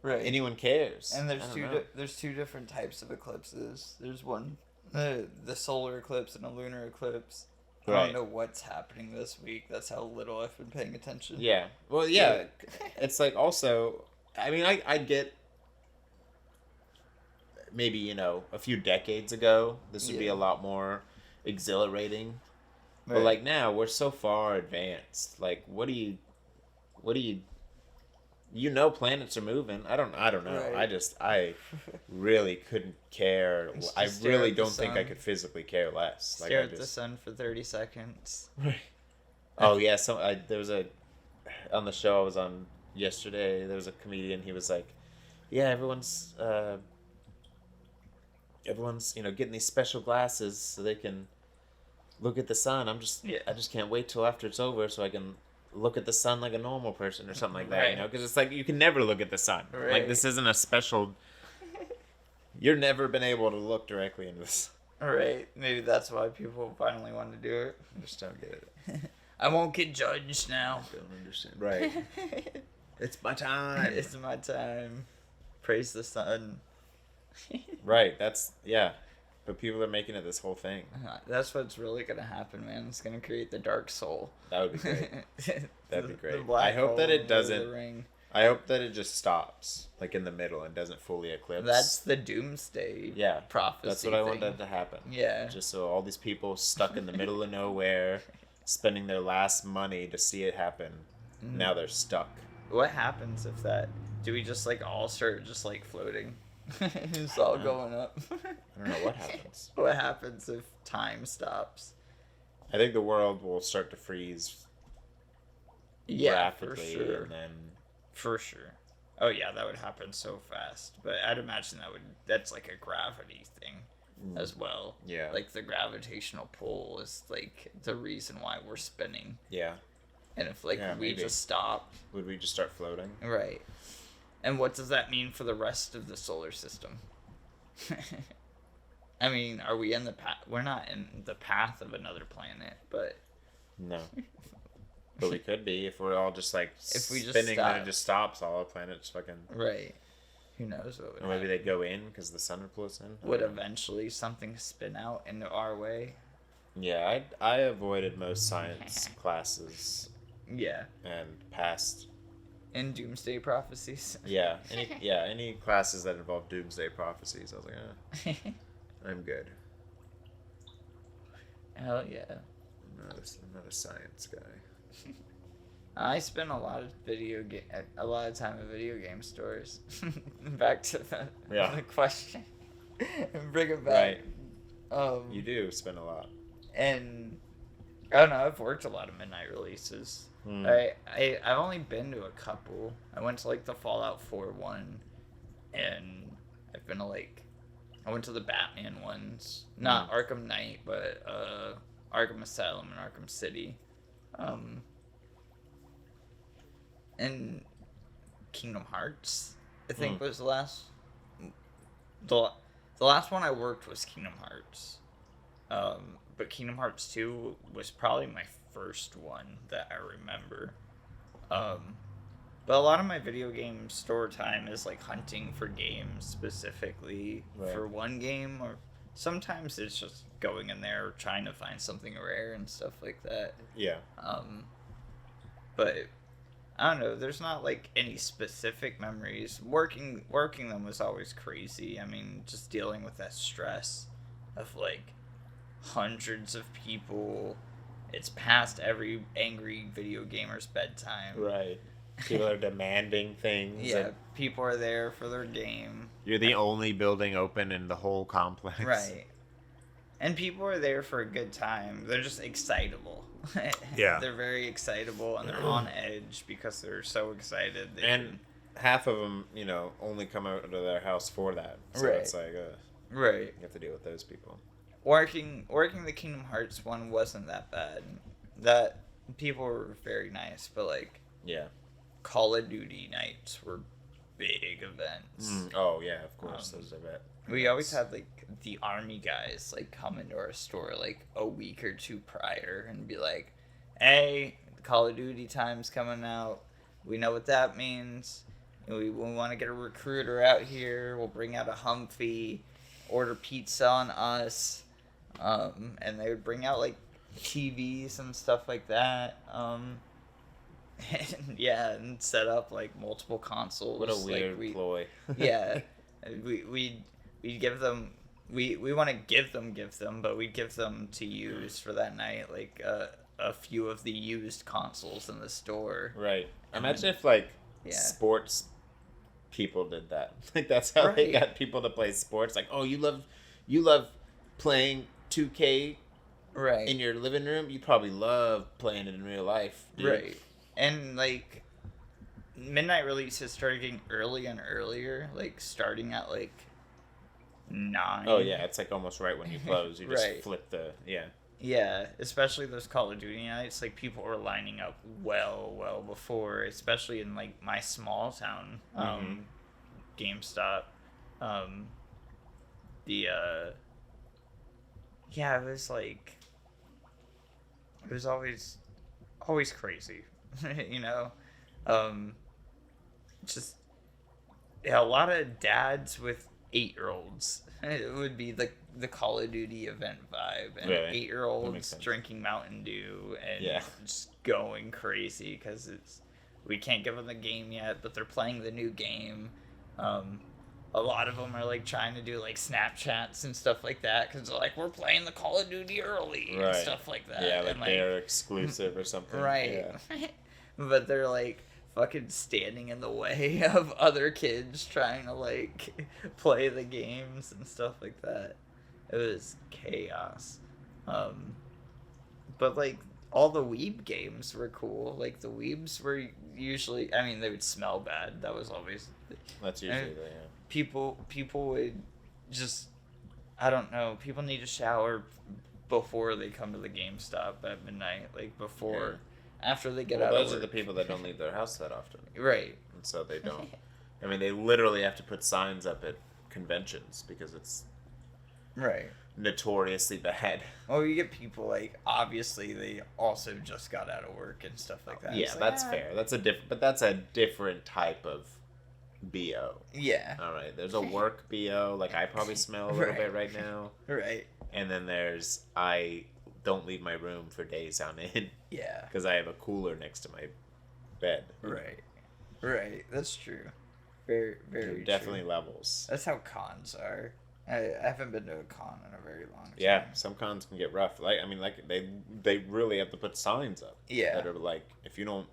anyone cares. And there's two different types of eclipses. There's one, the solar eclipse and a lunar eclipse. I don't know what's happening this week. That's how little I've been paying attention. Yeah. Well, yeah. It's like also, I mean, I get maybe, you know, a few decades ago, this would be a lot more exhilarating. Right. But like now, we're so far advanced. Like, what do you, you know, planets are moving. I don't know. Right. I really couldn't care. I really don't think I could physically care less. Stare at the sun for 30 seconds. Right. Oh yeah. There was on the show I was on yesterday. There was a comedian. He was like, "Yeah, everyone's you know getting these special glasses so they can look at the sun. I just can't wait till after it's over so I can." Look at the sun like a normal person or something like that, you know? Because it's like you can never look at the sun. Right. Like, this isn't a special... You're never been able to look directly into this. Right. Maybe that's why people finally want to do it. I just don't get it. I won't get judged now. I don't understand. Right. It's my time. It's my time. Praise the sun. Right. That's... Yeah. But people are making it this whole thing. That's what's really going to happen, man. It's going to create the dark soul. That would be great. That'd be great. I hope that it doesn't... I hope that it just stops, like, in the middle and doesn't fully eclipse. That's the doomsday prophecy. That's what I want that to happen. Yeah. Just so all these people stuck in the middle of nowhere, spending their last money to see it happen, now they're stuck. What happens if that... Do we just, like, all start just, like, floating? It's all going up. I don't know what happens. What happens if time stops? I think the world will start to freeze rapidly. For sure. And then... For sure. Oh, yeah, that would happen so fast. But I'd imagine that's like a gravity thing as well. Yeah. Like, the gravitational pull is, like, the reason why we're spinning. Yeah. And if, like, we just stopped... Would we just start floating? Right. And what does that mean for the rest of the solar system? I mean, are we in the path? We're not in the path of another planet, but... No. But we could be if we're all just, like, if we spinning and it just stops, all the planets fucking... Right. Who knows what would Or maybe they'd go in because the sun would pull us in. Would eventually something spin out into our way? Yeah, I avoided most science classes. Yeah. And passed... In doomsday prophecies. Yeah, any classes that involve doomsday prophecies, I was like, I'm good. Hell yeah. I'm not a science guy. I spend a lot of time at video game stores. Back to the question. Bring it back. Right. You do spend a lot. And I don't know. I've worked a lot of midnight releases. I've only been to a couple. I went to like the Fallout 4 one, and I've been to like I went to the Batman ones, not Arkham Knight, but Arkham Asylum and Arkham City, and Kingdom Hearts. I think was the last. The last one I worked was Kingdom Hearts, but Kingdom Hearts 2 was probably my first one that I remember. But a lot of my video game store time is like hunting for games specifically for one game, or sometimes it's just going in there trying to find something rare and stuff like that. Yeah. But I don't know. There's not like any specific memories. Working them was always crazy. I mean, just dealing with that stress of like hundreds of people. It's past every angry video gamer's bedtime. Right. People are demanding things. Yeah, people are there for their game. You're the only building open in the whole complex. Right. And people are there for a good time. They're just excitable. Yeah. They're very excitable, and they're on edge because they're so excited. And half of them, only come out of their house for that. So it's like, right. You have to deal with those people. Working the Kingdom Hearts one wasn't that bad. That people were very nice, but like, yeah, Call of Duty nights were big events. Oh yeah, of course, those events. We always had like the army guys like come into our store like a week or two prior and be like, "Hey, Call of Duty time's coming out. We know what that means. We want to get a recruiter out here. We'll bring out a Humvee, order pizza on us." And they would bring out like TVs and stuff like that. And set up like multiple consoles. What a weird ploy. Yeah, we'd give them. We want to give them, but we'd give them to use for that night, like a few of the used consoles in the store. Right. Imagine if like sports people did that. Like that's how they got people to play sports. Like, oh, you love playing 2K in your living room. You probably love playing it in real life, dude. Right. And like midnight releases started getting early and earlier, like starting at like 9. Oh yeah, it's like almost right when you close. You just flip the Yeah, especially those Call of Duty nights. Like people were lining up well before, especially in like my small town GameStop. It was like it was always crazy. Just a lot of dads with 8-year-olds. It would be the Call of Duty event vibe, and 8-year-olds drinking Mountain Dew and just going crazy because we can't give them the game yet, but they're playing the new game. A lot of them are like trying to do like Snapchats and stuff like that because they're like, we're playing the Call of Duty early and stuff like that. Yeah, like they're exclusive or something. Right. Yeah. But they're like fucking standing in the way of other kids trying to like play the games and stuff like that. It was chaos. But like all the weeb games were cool. Like the weebs were usually, I mean, they would smell bad. That was always. That's usually people would just, I don't know, people need to shower before they come to the GameStop at midnight, like before, after they get out of work. Those are the people that don't leave their house that often. Right. And so they don't. I mean, they literally have to put signs up at conventions because it's notoriously bad. Well, you get people like, obviously they also just got out of work and stuff like that. Yeah, that's fair. That's a different type of BO. Yeah. All right. There's a work BO. Like I probably smell a little bit right now. Right. And then there's I don't leave my room for days on end. Yeah. Because I have a cooler next to my bed. Right. Right. That's true. Very, very true. Definitely levels. That's how cons are. I haven't been to a con in a very long time. Yeah, some cons can get rough. Like I mean, like they really have to put signs up. Yeah. That are like, if you don't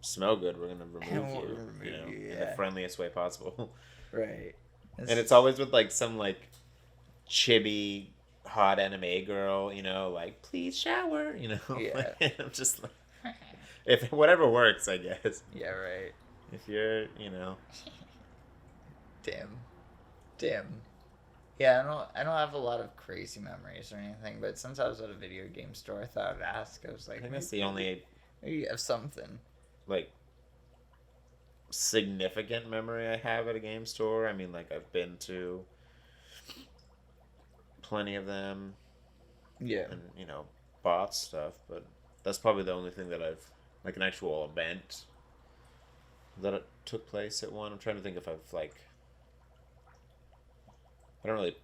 smell good, we're gonna And remove we'll you. remove You know, you, in the yeah. friendliest way possible. Right. And it's always with like some like chibi hot anime girl, you know, like please shower, you know. Yeah. I'm just like, if whatever works, I guess. Yeah, right. If you're, you know, Damn. Damn. Yeah, I don't have a lot of crazy memories or anything, but since I was at a video game store, I thought I'd ask. I was I like, think that's the only maybe you have something. like significant memory I have at a game store. I mean, like I've been to plenty of them Yeah. and you know bought stuff, but that's probably the only thing that I've like an actual event that it took place at one. I'm trying to think if I've like I don't really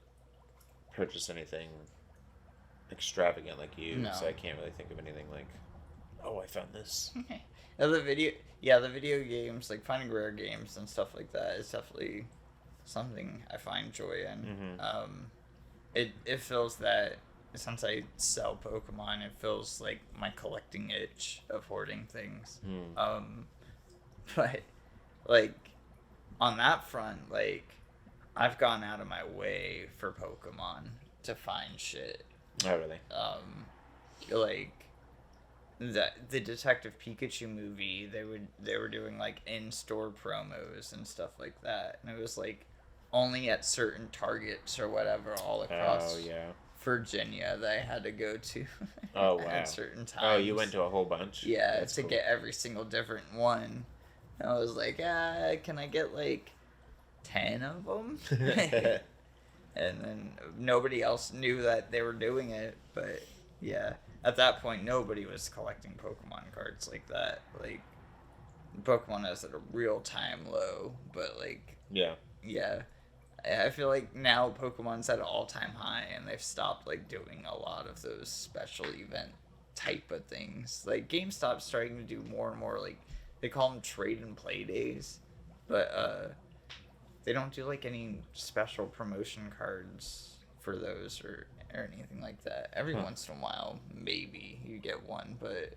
purchase anything extravagant like you, No. so I can't really think of anything like, oh, I found this. The video games, like finding rare games and stuff like that, is definitely something I find joy in. It feels that since I sell Pokemon, it feels like my collecting itch of hoarding things. But like on that front, like I've gone out of my way for Pokemon to find shit. Oh, really? Like the Detective Pikachu movie, they were doing like in-store promos and stuff like that, and it was like only at certain Targets or whatever all across Oh, yeah. Virginia that I had to go to. Oh, wow. At certain times. Oh, you went to a whole bunch? Yeah, That's to cool. get every single different one. And I was like, can I get like 10 of them? And then nobody else knew that they were doing it, but yeah, at that point nobody was collecting Pokemon cards like that. Like Pokemon is at a real time low, but like Yeah. I feel like now Pokemon's at an all-time high, and they've stopped like doing a lot of those special event type of things. Like GameStop's starting to do more and more, like they call them trade and play days, but they don't do like any special promotion cards for those or anything like that. Every once in a while, maybe you get one, but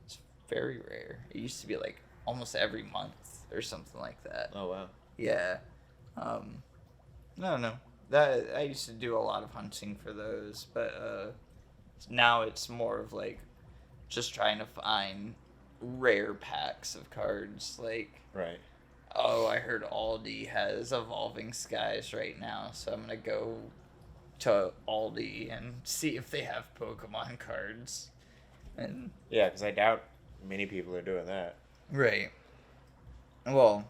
it's very rare. It used to be like almost every month or something like that. Oh, wow. Yeah. No. That I used to do a lot of hunting for those, but now it's more of like just trying to find rare packs of cards. Like, Right. oh, I heard Aldi has Evolving Skies right now, so I'm gonna go to Aldi and see if they have Pokemon cards. And Yeah, because I doubt many people are doing that. right. Well,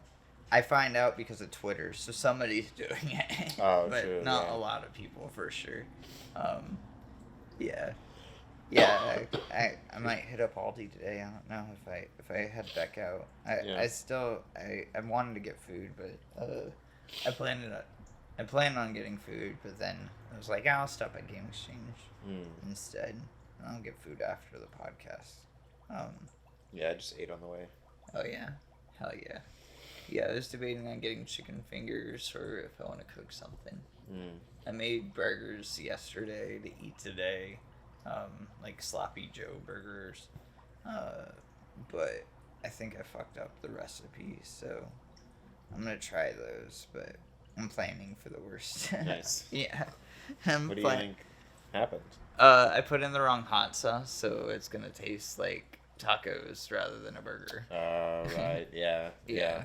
I find out because of Twitter, so somebody's doing it. Oh, but true, not yeah. a lot of people for sure. Yeah. Yeah, I might hit up Aldi today. I don't know if I head back out. I wanted to get food, but I planned on getting food, but then I was like, I'll stop at Game Exchange instead. And I'll get food after the podcast. Yeah, I just ate on the way. Oh yeah, hell yeah. Yeah, I was debating on getting chicken fingers or if I want to cook something. I made burgers yesterday to eat today. Like Sloppy Joe burgers. But I think I fucked up the recipe, so I'm gonna try those, but I'm planning for the worst. Nice. Yeah. What do you think happened? I put in the wrong hot sauce, so it's gonna taste like tacos rather than a burger. Right. Yeah. Yeah.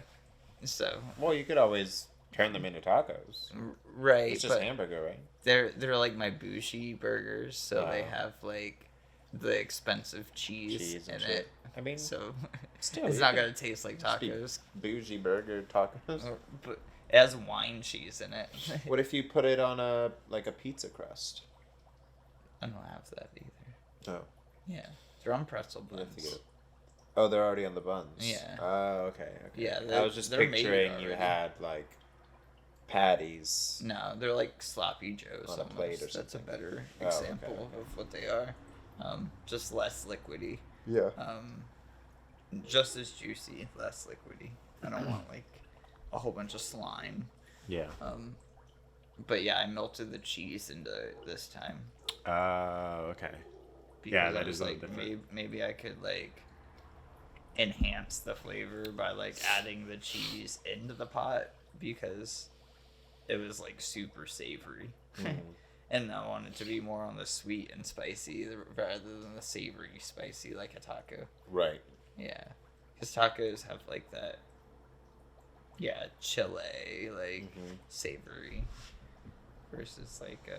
So. Well, you could always turn them into tacos. Right. It's just hamburger, right? They're like my bougie burgers, so they Oh. have like the expensive cheese in and shit. it. I mean, So still, it's you not could gonna taste like just be tacos. bougie burger tacos. But it has wine cheese in it. What if you put it on a pizza crust? I don't have that either. Oh. Yeah, they're on pretzel You have to get buns. it. Oh, they're already on the buns. Yeah. Oh, okay. Yeah, I was just they're made picturing you already. had like patties. No, they're like sloppy joes. On a plate or Almost. That's a something. better Oh, example okay. of what they are. Just less liquidy. Yeah. Just as juicy, less liquidy. I don't want like a whole bunch of slime. Yeah. But yeah, I melted the cheese into it this time. Okay. Because Yeah, I that was is a like, little different. maybe I could like enhance the flavor by like adding the cheese into the pot because it was like super savory. And I wanted to be more on the sweet and spicy rather than the savory spicy like a taco. Right. Yeah. Because tacos have like that, chile, like savory versus like,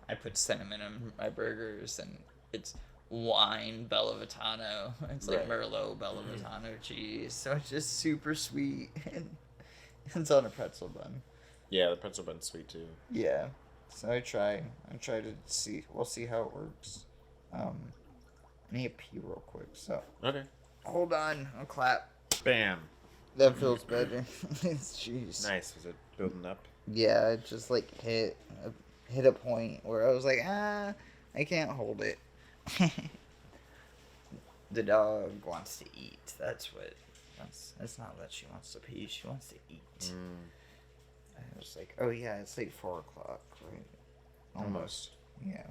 I put cinnamon in my burgers and it's wine Bellavitano. It's like Merlot Bellavitano cheese. So it's just super sweet and it's on a pretzel bun. Yeah, the pretzel bun's sweet too. Yeah. So I try to see. We'll see how it works. I need to pee real quick. So Okay. hold on. I'll clap. Bam. That feels better. Jeez. Nice. Was it building up? Yeah, it just like hit a point where I was like, I can't hold it. The dog wants to eat. That's not that she wants to pee. She wants to eat. I was like, oh yeah, it's like 4 o'clock, right? Almost. Yeah.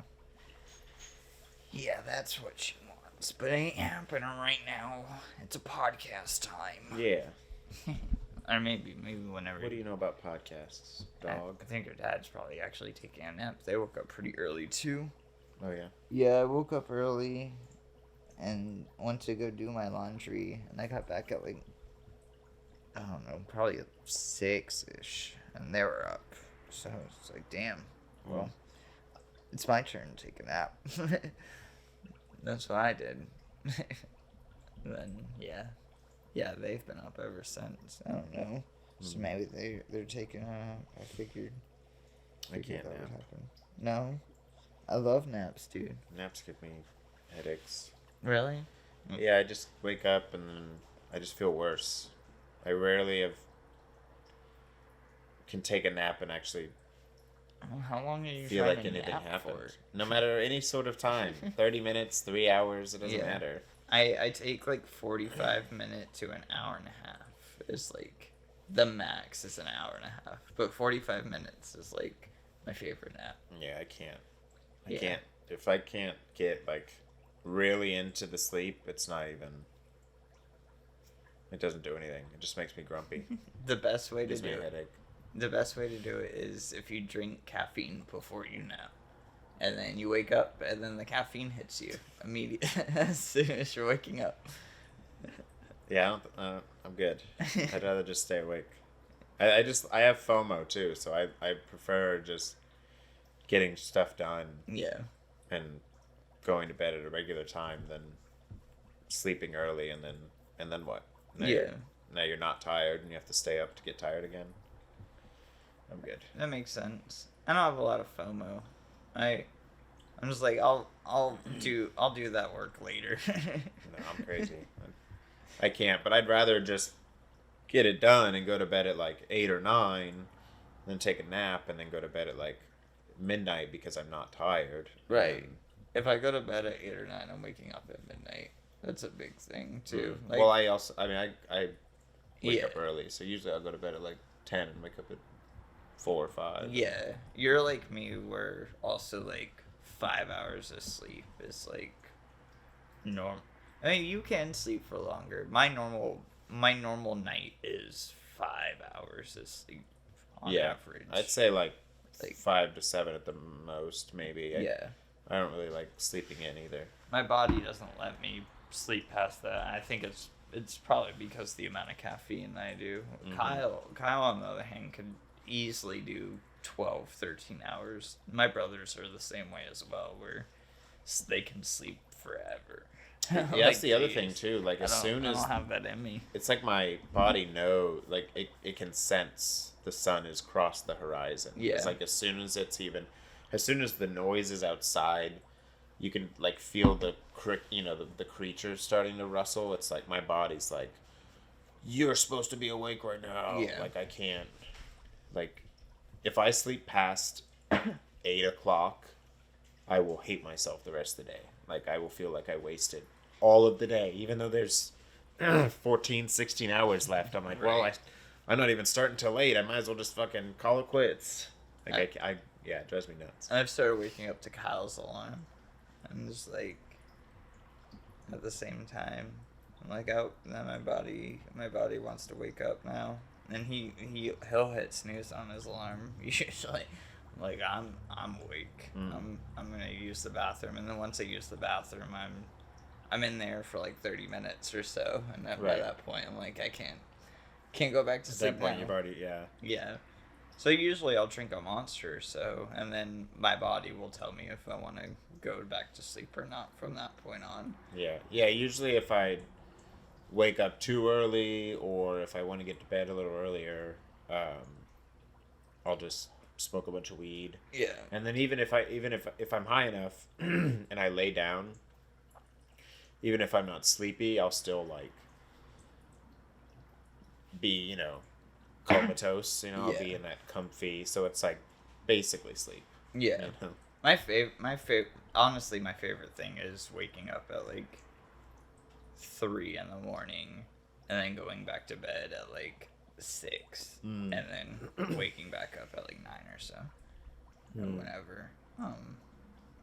Yeah, that's what she wants. But it ain't happening right now. It's a podcast time. Yeah. Or maybe whenever. What do you know about podcasts, dog? I think her dad's probably actually taking a nap. They woke up pretty early too. Oh yeah. Yeah, I woke up early and went to go do my laundry, and I got back at like, I don't know, probably 6-ish, and they were up. So it's like, damn. Well, it's my turn to take a nap. That's what I did. Then they've been up ever since. I don't know. So maybe they're taking a nap. I figured I can't that would nap. happen. No, I love naps, dude. Naps give me headaches. Really? Yeah, I just wake up and then I just feel worse. I rarely can take a nap and actually How long are you feel trying like to anything nap happened. for? No matter any sort of time. 30 minutes, 3 hours, it doesn't Yeah. matter. I take like 45 minutes to an hour and a half. Is like the max is an hour and a half, but 45 minutes is like my favorite nap. Yeah, I can't. I Yeah. can't. If I can't get like really into the sleep, it's not even. It doesn't do anything. It just makes me grumpy. The best way to Gives do me a it. headache. The best way to do it is if you drink caffeine before you nap. And then you wake up, and then the caffeine hits you immediately as soon as you're waking up. Yeah, I'm good. I'd rather just stay awake. I have FOMO too, so I prefer just getting stuff done Yeah. and going to bed at a regular time than sleeping early and then what? Now you're not tired and you have to stay up to get tired again. I'm good. That makes sense. I don't have a lot of FOMO. I'm just like I'll do that work later. No, I'm crazy. I can't, but I'd rather just get it done and go to bed at like 8 or 9, then take a nap and then go to bed at like midnight because I'm not tired. Right. If I go to bed at 8 or 9, I'm waking up at midnight. That's a big thing too. Like, Well, I wake up Yeah. early, so usually I'll go to bed at like 10 and wake up at 4 or 5. Yeah, you're like me, where also like 5 hours of sleep is like norm. I mean, you can sleep for longer. My normal night is 5 hours of sleep on average. I'd say like Like- 5 to 7 at the most, maybe. Yeah, I don't really like sleeping in either. my body doesn't let me sleep past that. I think it's probably because the amount of caffeine I do. Kyle on the other hand could easily do 12, 13 hours. My brothers are the same way as well, where they can sleep forever. Yeah, that's the other thing too. Like as soon I as don't have that in me. it's like my body like it can sense the sun has crossed the horizon. Yeah. It's like as soon as the noise is outside, you can like feel the creatures starting to rustle. It's like my body's like, you're supposed to be awake right now. Yeah. Like I can't. Like, if I sleep past 8 o'clock, I will hate myself the rest of the day. Like I will feel like I wasted all of the day, even though there's 14, 16 hours left. I'm like, well, I'm not even starting till 8. I might as well just fucking call it quits. Like yeah, it drives me nuts. I've started waking up to Kyle's alarm. I'm just like, at the same time, I'm like, oh, then my body wants to wake up now, and he'll hit snooze on his alarm usually. Like I'm awake. Mm. I'm gonna use the bathroom, and then once I use the bathroom, I'm in there for like 30 minutes or so, and by Right. that point, I'm like, I can't go back to At sleep that point, now. you've already, yeah. Yeah. So usually I'll drink a Monster or so, and then my body will tell me if I want to go back to sleep or not from that point on. Yeah. Yeah, usually if I wake up too early or if I want to get to bed a little earlier, I'll just smoke a bunch of weed. Yeah. And then even if I'm high enough and I lay down, even if I'm not sleepy, I'll still like be, comatose, I'll be Yeah. in that comfy, so it's like basically sleep. Yeah. You know? Honestly, my favorite thing is waking up at like 3 in the morning, and then going back to bed at like 6, Mm. and then waking back up at like 9 or so, or whenever.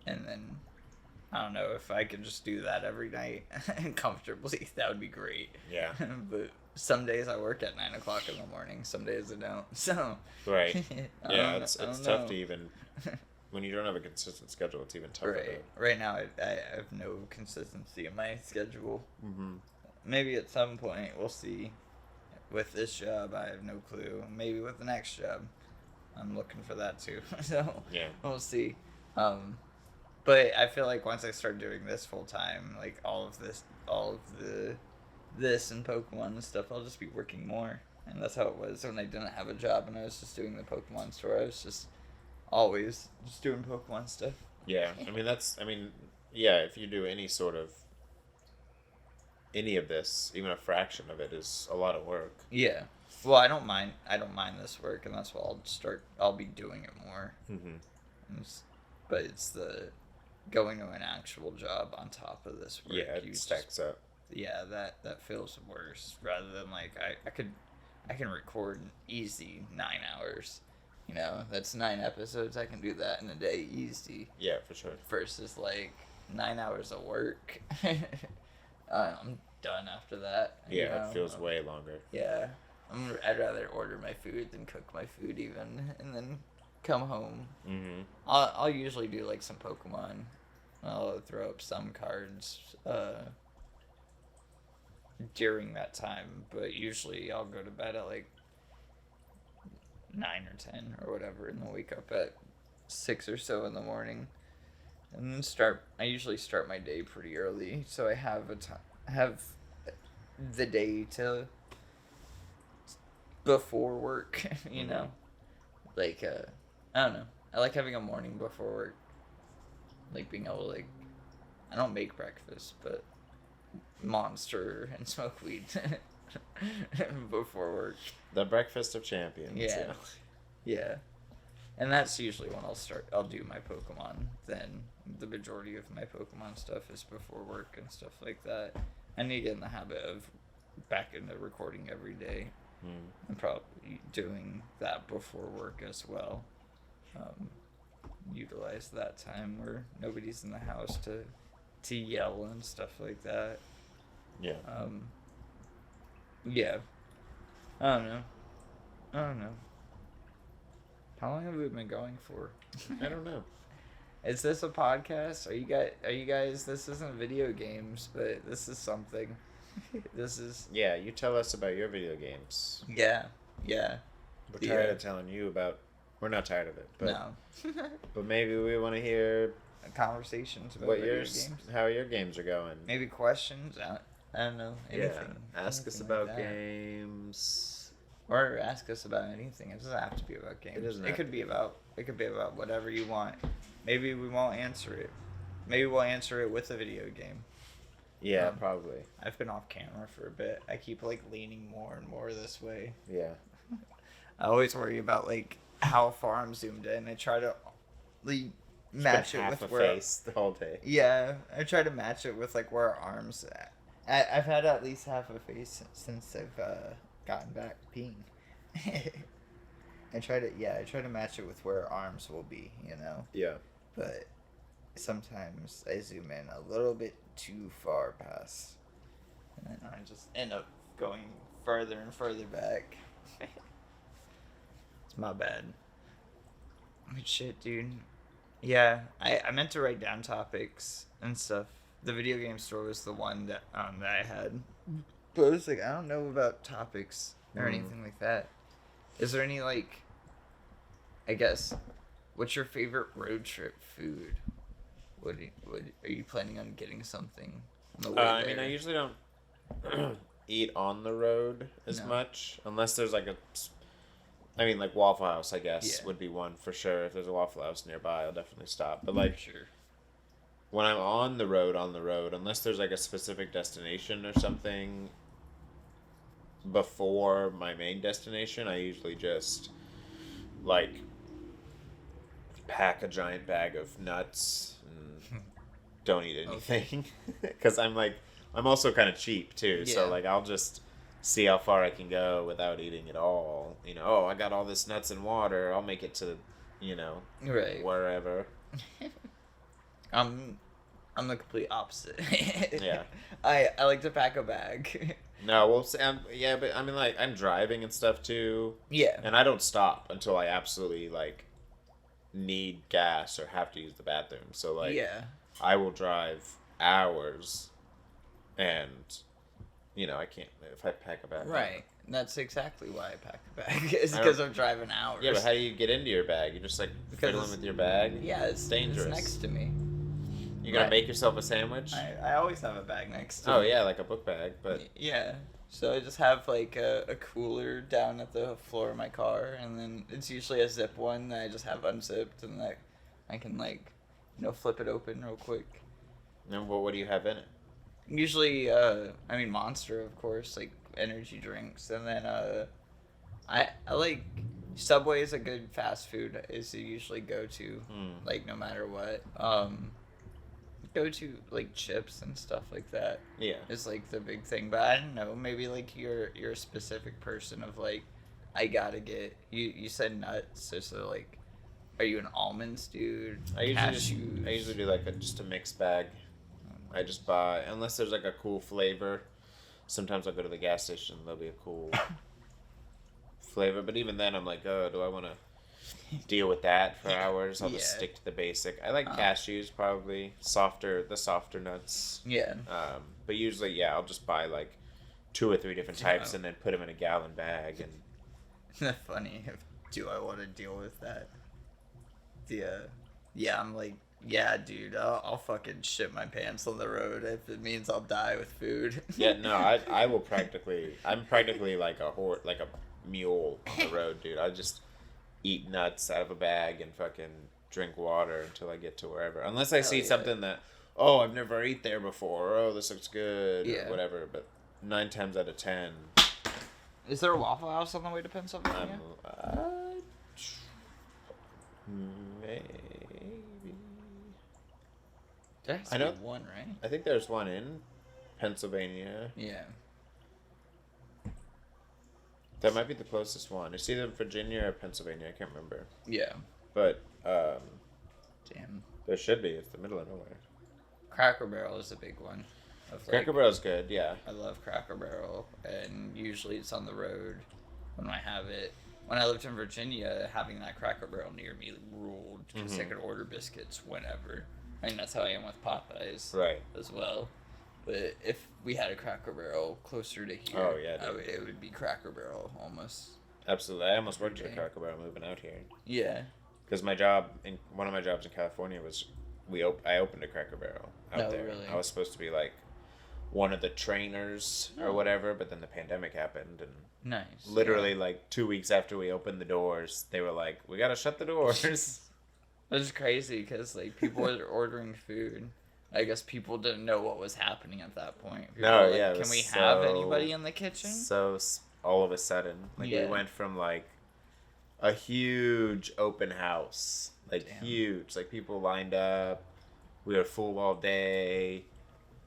And then I don't know if I could just do that every night comfortably. That would be great. Yeah. But some days I work at 9 o'clock in the morning. Some days I don't. So Right. I Yeah, don't- it's I it's don't tough know. to even when you don't have a consistent schedule. It's even tougher. Right. Right now, I have no consistency in my schedule. Mm-hmm. Maybe at some point we'll see. With this job, I have no clue. Maybe with the next job, I'm looking for that too. So Yeah. we'll see. But I feel like once I start doing this full time, like all of this and Pokemon and stuff, I'll just be working more. And that's how it was when I didn't have a job and I was just doing the Pokemon store. I was just always just doing Pokemon stuff. Yeah. Yeah, if you do any of this, even a fraction of it is a lot of work. Yeah. Well, I don't mind. I don't mind this work, and that's why I'll be doing it more. Mm-hmm. But it's the going to an actual job on top of this work. Yeah, You it just- stacks up. Yeah, that feels worse. Rather than like I can record easy 9 hours. That's 9 episodes. I can do that in a day easy. Yeah, for sure. Versus like 9 hours of work. I'm done after that. Yeah, it feels way longer. Yeah, I'd rather order my food than cook my food even, and then come home. Mm-hmm. I'll usually do like some Pokemon. I'll throw up some cards during that time, but usually I'll go to bed at like 9 or 10 or whatever, and then wake up at 6 or so in the morning, and then I usually start my day pretty early, so I have have the day to before work. Like I don't know. I like having a morning before work, like being able to like I don't make breakfast, but Monster and smoke weed before work. The breakfast of champions. Yeah. Yeah. And that's usually when I'll do my Pokemon. Then the majority of my Pokemon stuff is before work and stuff like that. I need to get in the habit of back into recording every day. Mm. And probably doing that before work as well. Utilize that time where nobody's in the house to yell and stuff like that. Yeah. Yeah. I don't know. How long have we been going for? I don't know. Is this a podcast? Are you guys this isn't video games, but this is something. This is Yeah, you tell us about your video games. Yeah. We're tired of telling you about. We're not tired of it, but No. but maybe we want to hear Conversations about what video yours, games. how your games are going. Maybe questions. I don't know. Anything. Ask us Anything like about that. games. Or ask us about anything. It doesn't have to be about games. It doesn't It have could to be about whatever you want. Maybe we won't answer it. Maybe we'll answer it with a video game. Yeah, probably. I've been off camera for a bit. I keep like leaning more and more this way. Yeah. I always worry about like how far I'm zoomed in. I try to like, match it half with a where. face the whole day. Yeah, I try to match it with like where our arms. I've had at least half a face since I've gotten back peeing. I try to match it with where our arms will be, Yeah. But sometimes I zoom in a little bit too far past, and then end up going further and further back. It's my bad. I mean, shit, dude. Yeah, I meant to write down topics and stuff. The video game store was the one that I had. But it was like, I don't know about topics or anything like that. Is there any, like, I guess, what's your favorite road trip food? Are you planning on getting something on the way I there? mean, I usually don't eat on the road as much, unless there's like like Waffle House, I guess, would be one for sure. If there's a Waffle House nearby, I'll definitely stop. But like, Sure. when I'm on the road, unless there's like a specific destination or something before my main destination, I usually just like pack a giant bag of nuts and don't eat anything because I'm also kind of cheap too, so like I'll just see how far I can go without eating at all. I got all this nuts and water, I'll make it to Right. wherever. I'm the complete opposite. Yeah. I like to pack a bag. No, well, but I mean, like, I'm driving and stuff too. Yeah. And I don't stop until I absolutely like need gas or have to use the bathroom. So like, I will drive hours, and I can't if I pack a bag. Right. That's exactly why I pack a bag. It's because I'm driving hours. Yeah, but how do you get into your bag? You just like fiddling with your bag? Yeah, it's dangerous. It's next to me. You gonna make yourself a sandwich? I always have a bag next to me. Oh yeah, like a book bag, but yeah. So I just have like a cooler down at the floor of my car, and then it's usually a zip one that I just have unzipped, and that I can like, flip it open real quick. And what do you have in it? Usually, Monster, of course, like energy drinks, and then I like Subway is a good fast food. Is to usually go to, like no matter what. Go to like chips and stuff like that. Yeah, is like the big thing. But I don't know. Maybe like you're a specific person of like, I gotta get you. You said nuts, so like, are you an almonds dude? I usually do like just a mixed bag. I just buy, unless there's like a cool flavor. Sometimes I'll go to the gas station. There'll be a cool flavor, but even then, I'm like, oh, do I want to deal with that for hours? I'll just stick to the basic. I like cashews, probably the softer nuts. Yeah. But usually, I'll just buy like 2 or 3 different types and then put them in a gallon bag. And that's funny. Do I want to deal with that? I'm like, yeah, dude, I'll fucking shit my pants on the road if it means I'll die with food. Yeah, no, I will I'm practically like a mule on the road, dude. I just eat nuts out of a bag and fucking drink water until I get to wherever. Unless I see something that, I've never eaten there before. Oh, this looks good, or whatever. But 9 times out of 10. Is there a Waffle House on the way to Pennsylvania? Maybe. There has to be one, right? I think there's one in Pennsylvania. Yeah. That might be the closest one. It's either Virginia or Pennsylvania. I can't remember. Yeah. But, damn. There should be. It's the middle of nowhere. Cracker Barrel is a big one. Cracker Barrel's good, yeah. I love Cracker Barrel, and usually it's on the road when I have it. When I lived in Virginia, having that Cracker Barrel near me ruled because I could order biscuits whenever. I mean, that's how I am with Popeyes, right? As well. But if we had a Cracker Barrel closer to here, it would be Cracker Barrel almost. Absolutely, I almost worked at a Cracker Barrel moving out here. Yeah. Because one of my jobs in California was, I opened a Cracker Barrel out there. Really? I was supposed to be like one of the trainers or whatever, but then the pandemic happened, and literally like 2 weeks after we opened the doors, they were like, "We gotta shut the doors." It's crazy because like people were ordering food. I guess people didn't know what was happening at that point. People were like, can we have anybody in the kitchen? So all of a sudden, we went from like a huge open house, huge, like people lined up. We were full all day,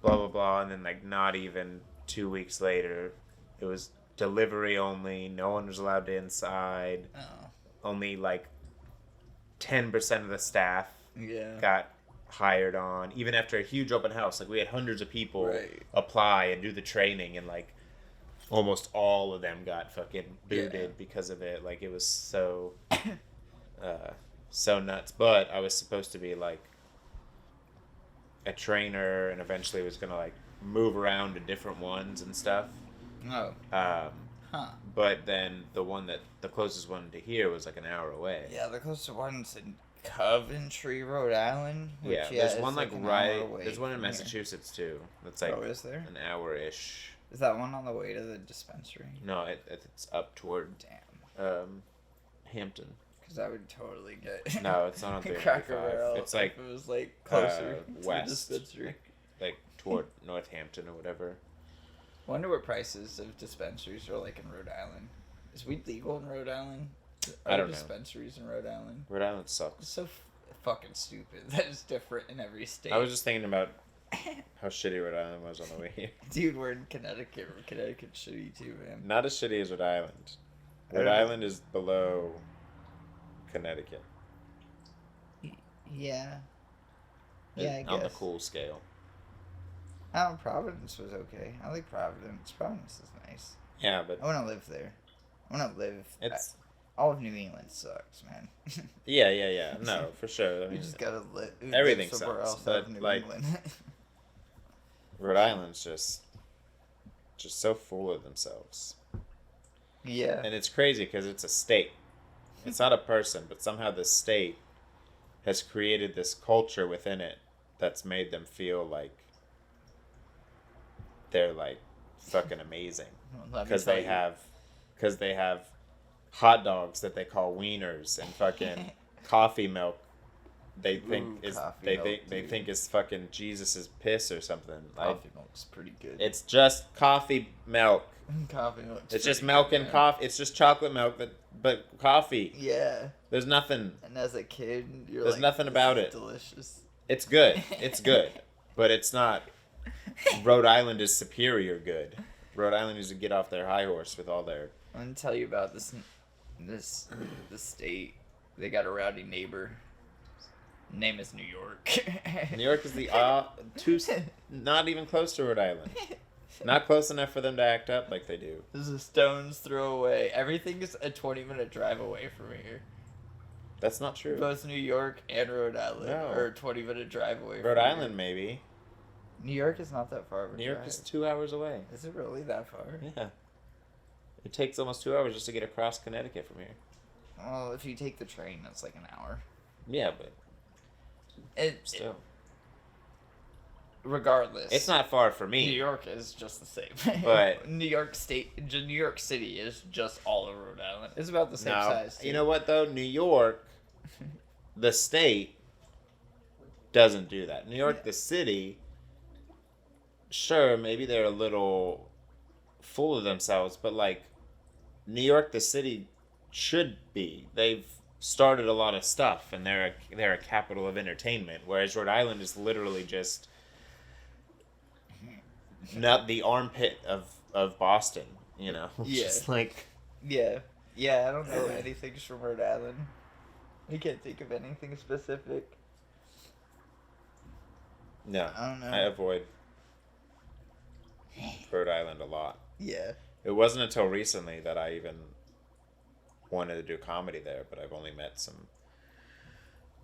blah blah blah, and then like not even 2 weeks later, it was delivery only. No one was allowed inside. Only like 10% of the staff got hired on, even after a huge open house. Like we had hundreds of people apply and do the training, and like almost all of them got fucking booted Yeah. because of it. Like, it was so nuts. But I was supposed to be like a trainer, and eventually was gonna like move around to different ones and stuff. Oh. Um, Huh. but then the closest one to here was like an hour away. Yeah, the closest one's in Coventry, Rhode Island. Which, Yeah, yeah, there's one like an hour right. away There's one in from here. Massachusetts too. That's like Oh, is there? an hour-ish. Is that one on the way to the dispensary? No, it's up toward Damn. Hampton. Because I would totally get. No, it's not on Cracker 395. Barrel. It's like if it was like closer to west, the dispensary. like toward Northampton or whatever. Wonder what prices of dispensaries are like in Rhode Island. Is weed legal in Rhode Island? I don't know. Dispensaries in Rhode Island. Rhode Island It's sucks. so fucking stupid. That is different in every state. I was just thinking about how shitty Rhode Island was on the way here. Dude, we're in Connecticut. Connecticut's shitty too, man. Not as shitty as Rhode Island. Rhode Island is below Connecticut. Yeah. Yeah, I guess. On the cool scale. Providence was okay. I like Providence. Providence is nice. Yeah, but I want to live there. I want to live. it's all of New England sucks, man. yeah. No, for sure. I You mean, just gotta live everything somewhere sucks, else but, out of New like, England. Rhode Island's just so full of themselves. Yeah. And it's crazy because it's a state. It's not a person, but somehow the state has created this culture within it that's made them feel like they're like fucking amazing. Because they have hot dogs that they call wieners and fucking coffee milk. They think they think it's fucking Jesus's piss or something. Like, Coffee milk's pretty good. it's just coffee milk. Coffee milk. It's just milk and coffee. It's just chocolate milk, but coffee. Yeah. There's nothing. And as a kid, you're There's like, nothing "This about is it." delicious. It's good. It's good, but it's not. Rhode Island is superior good. Rhode Island needs to get off their high horse with all their. I'm gonna tell you about this state. They got a rowdy neighbor. Name is New York. New York is the not even close to Rhode Island. Not close enough for them to act up like they do. This is a stone's throw away. Everything is a 20-minute drive away from here. That's not true. Both New York and Rhode Island No. are a 20-minute drive away. Rhode from Island, here. maybe. New York is not that far of a New York drive. is 2 hours away. Is it really that far? Yeah. It takes almost 2 hours just to get across Connecticut from here. Well, if you take the train, that's like an hour. Yeah, but still. Regardless, It's not far for me. New York is just the same. But- New York City is just all of Rhode Island. It's about the same No, size. Too. you know what though? New York, the state, doesn't do that. New York, the city, sure, maybe they're a little full of themselves, but like, New York, the city, should be. They've started a lot of stuff, and they're a capital of entertainment. Whereas Rhode Island is literally just not the armpit of Boston. You know, Yeah. just like. Yeah. I don't know anything from Rhode Island. I can't think of anything specific. No, I don't know. I avoid Rhode Island a lot. Yeah. It wasn't until recently that I even wanted to do comedy there, but I've only met some.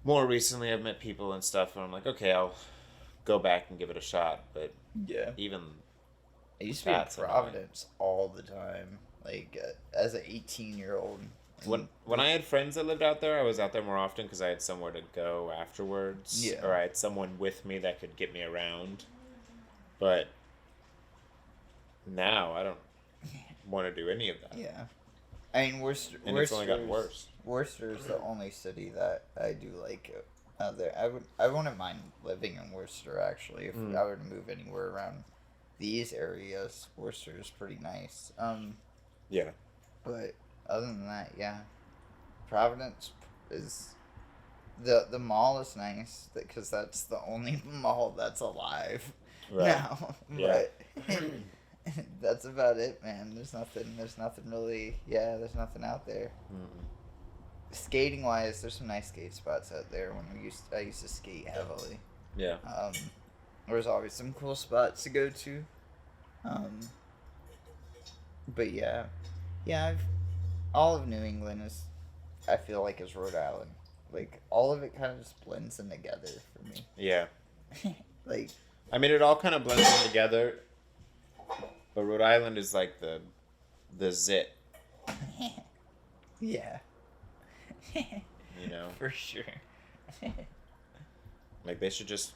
More recently, I've met people and stuff, and I'm like, okay, I'll go back and give it a shot. But Yeah. even I used to be in That's annoying. Providence all the time, like as an 18-year-old. when I had friends that lived out there, I was out there more often because I had somewhere to go afterwards, Yeah. or I had someone with me that could get me around. But now I don't want to do any of that. Yeah. I mean, Worcester. And it's only gotten worse. Worcester's the only city that I do like out there. I wouldn't mind living in Worcester actually if I were to move anywhere around these areas. Worcester is pretty nice. Yeah. But other than that, yeah, Providence is the mall is nice because that's the only mall that's alive now. Yeah. But that's about it, man. There's nothing really. Yeah, there's nothing out there. Skating wise, there's some nice skate spots out there. I used to skate heavily. Yeah. There was always some cool spots to go to. But yeah, yeah. All of New England is, I feel like, is Rhode Island. Like all of it kind of just blends in together for me. Yeah. Like, I mean, it all kind of blends in together, but Rhode Island is like the zit, yeah, you know? for sure. Like they should just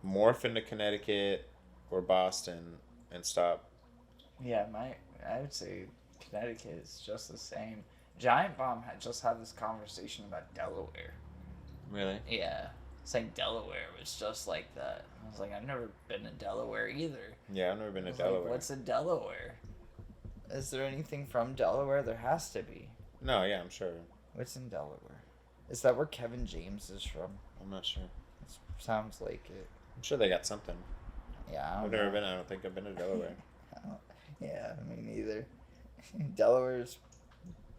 morph into Connecticut or Boston and stop. Yeah, I would say Connecticut is just the same. Giant Bomb had just had this conversation about Delaware. Really? Yeah, saying Delaware was just like that. I was like, I've never been to Delaware either. Yeah, I've never been I to was Delaware. like, what's in Delaware? Is there anything from Delaware? There has to be. No, yeah, I'm sure. What's in Delaware? Is that where Kevin James is from? I'm not sure. It sounds like it. I'm sure they got something. Yeah, I I've don't never know. been. I don't think I've been to Delaware. Yeah, me neither. Delaware's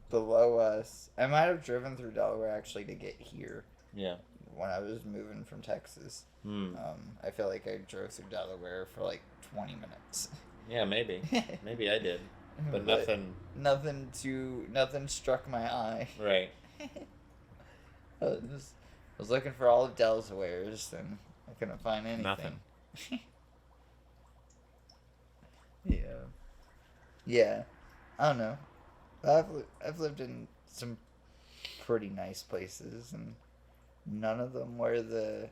below us. I might have driven through Delaware actually to get here Yeah. when I was moving from Texas. Hmm. I feel like I drove through Delaware for like 20 minutes. Yeah, maybe. Maybe I did. But nothing. Nothing struck my eye. Right. I was looking for all of Delaware's and I couldn't find anything. Nothing. Yeah. Yeah. I don't know. I've lived in some pretty nice places and none of them were the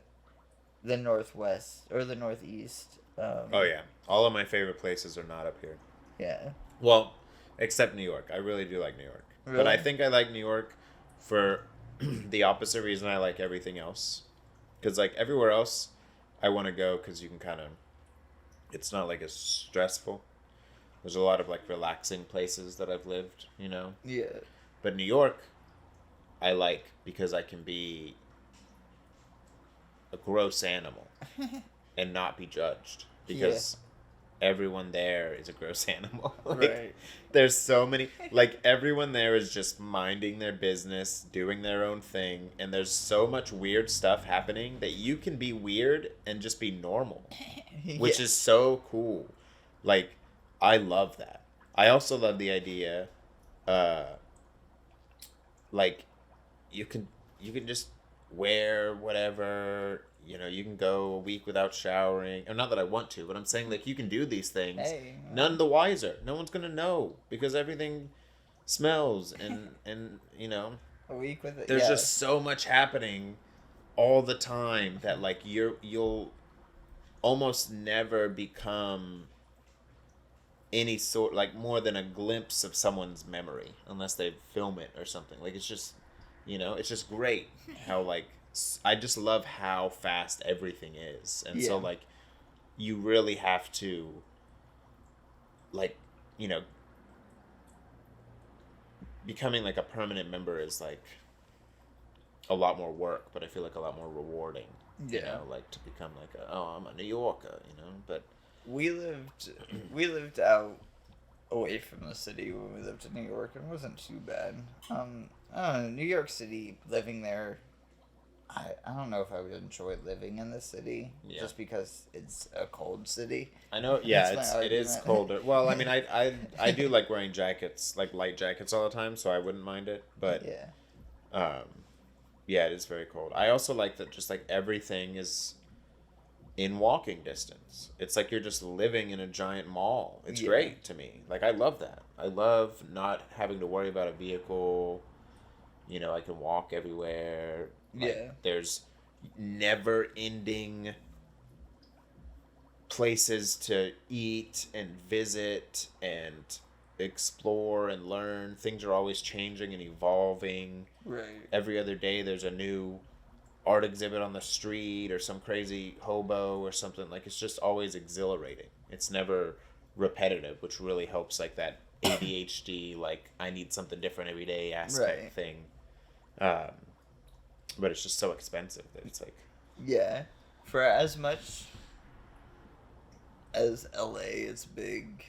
northwest or the northeast. Oh yeah. All of my favorite places are not up here. Yeah. Well, except New York. I really do like New York. But I Really? think I like New York for the opposite reason I like everything else. Because like everywhere else, I want to go because you can kind of. It's not like as stressful. There's a lot of like relaxing places that I've lived, you know. Yeah. But New York, I like because I can be a gross animal and not be judged because everyone there is a gross animal. Like, Right. there's so many, like everyone there is just minding their business, doing their own thing, and there's so much weird stuff happening that you can be weird and just be normal, which is so cool. Like I love that. I also love the idea like you can just wear whatever, you know, you can go a week without showering, or not that I want to, but I'm saying like you can do these things. Hey. None the wiser. No one's gonna know because everything smells and you know, A week with it. there's yeah. just so much happening all the time that like you'll almost never become any sort, like more than a glimpse of someone's memory unless they film it or something. Like it's just, you know, it's just great how like I just love how fast everything is. And so Yeah. like you really have to like, you know, becoming like a permanent member is like a lot more work, but I feel like a lot more rewarding. You Yeah. know, like to become like I'm a New Yorker, you know, but we lived out away from the city when we lived in New York, and it wasn't too bad. I don't know, New York City, living there, I don't know if I would enjoy living in the city just because it's a cold city. I know, yeah, That's my it is argument. colder. Well, I mean, I do like wearing jackets, like light jackets all the time, so I wouldn't mind it. But Yeah. yeah, it is very cold. I also like that just like everything is in walking distance. It's like you're just living in a giant mall. It's Yeah. great to me. Like I love that. I love not having to worry about a vehicle. You know, I can walk everywhere. Like, Yeah. there's never ending places to eat and visit and explore and learn. Things are always changing and evolving. Right. Every other day there's a new art exhibit on the street or some crazy hobo or something. Like it's just always exhilarating. It's never repetitive, which really helps like that ADHD, like I need something different every day aspect Right. thing. But it's just so expensive that it's like Yeah. For as much as LA is big,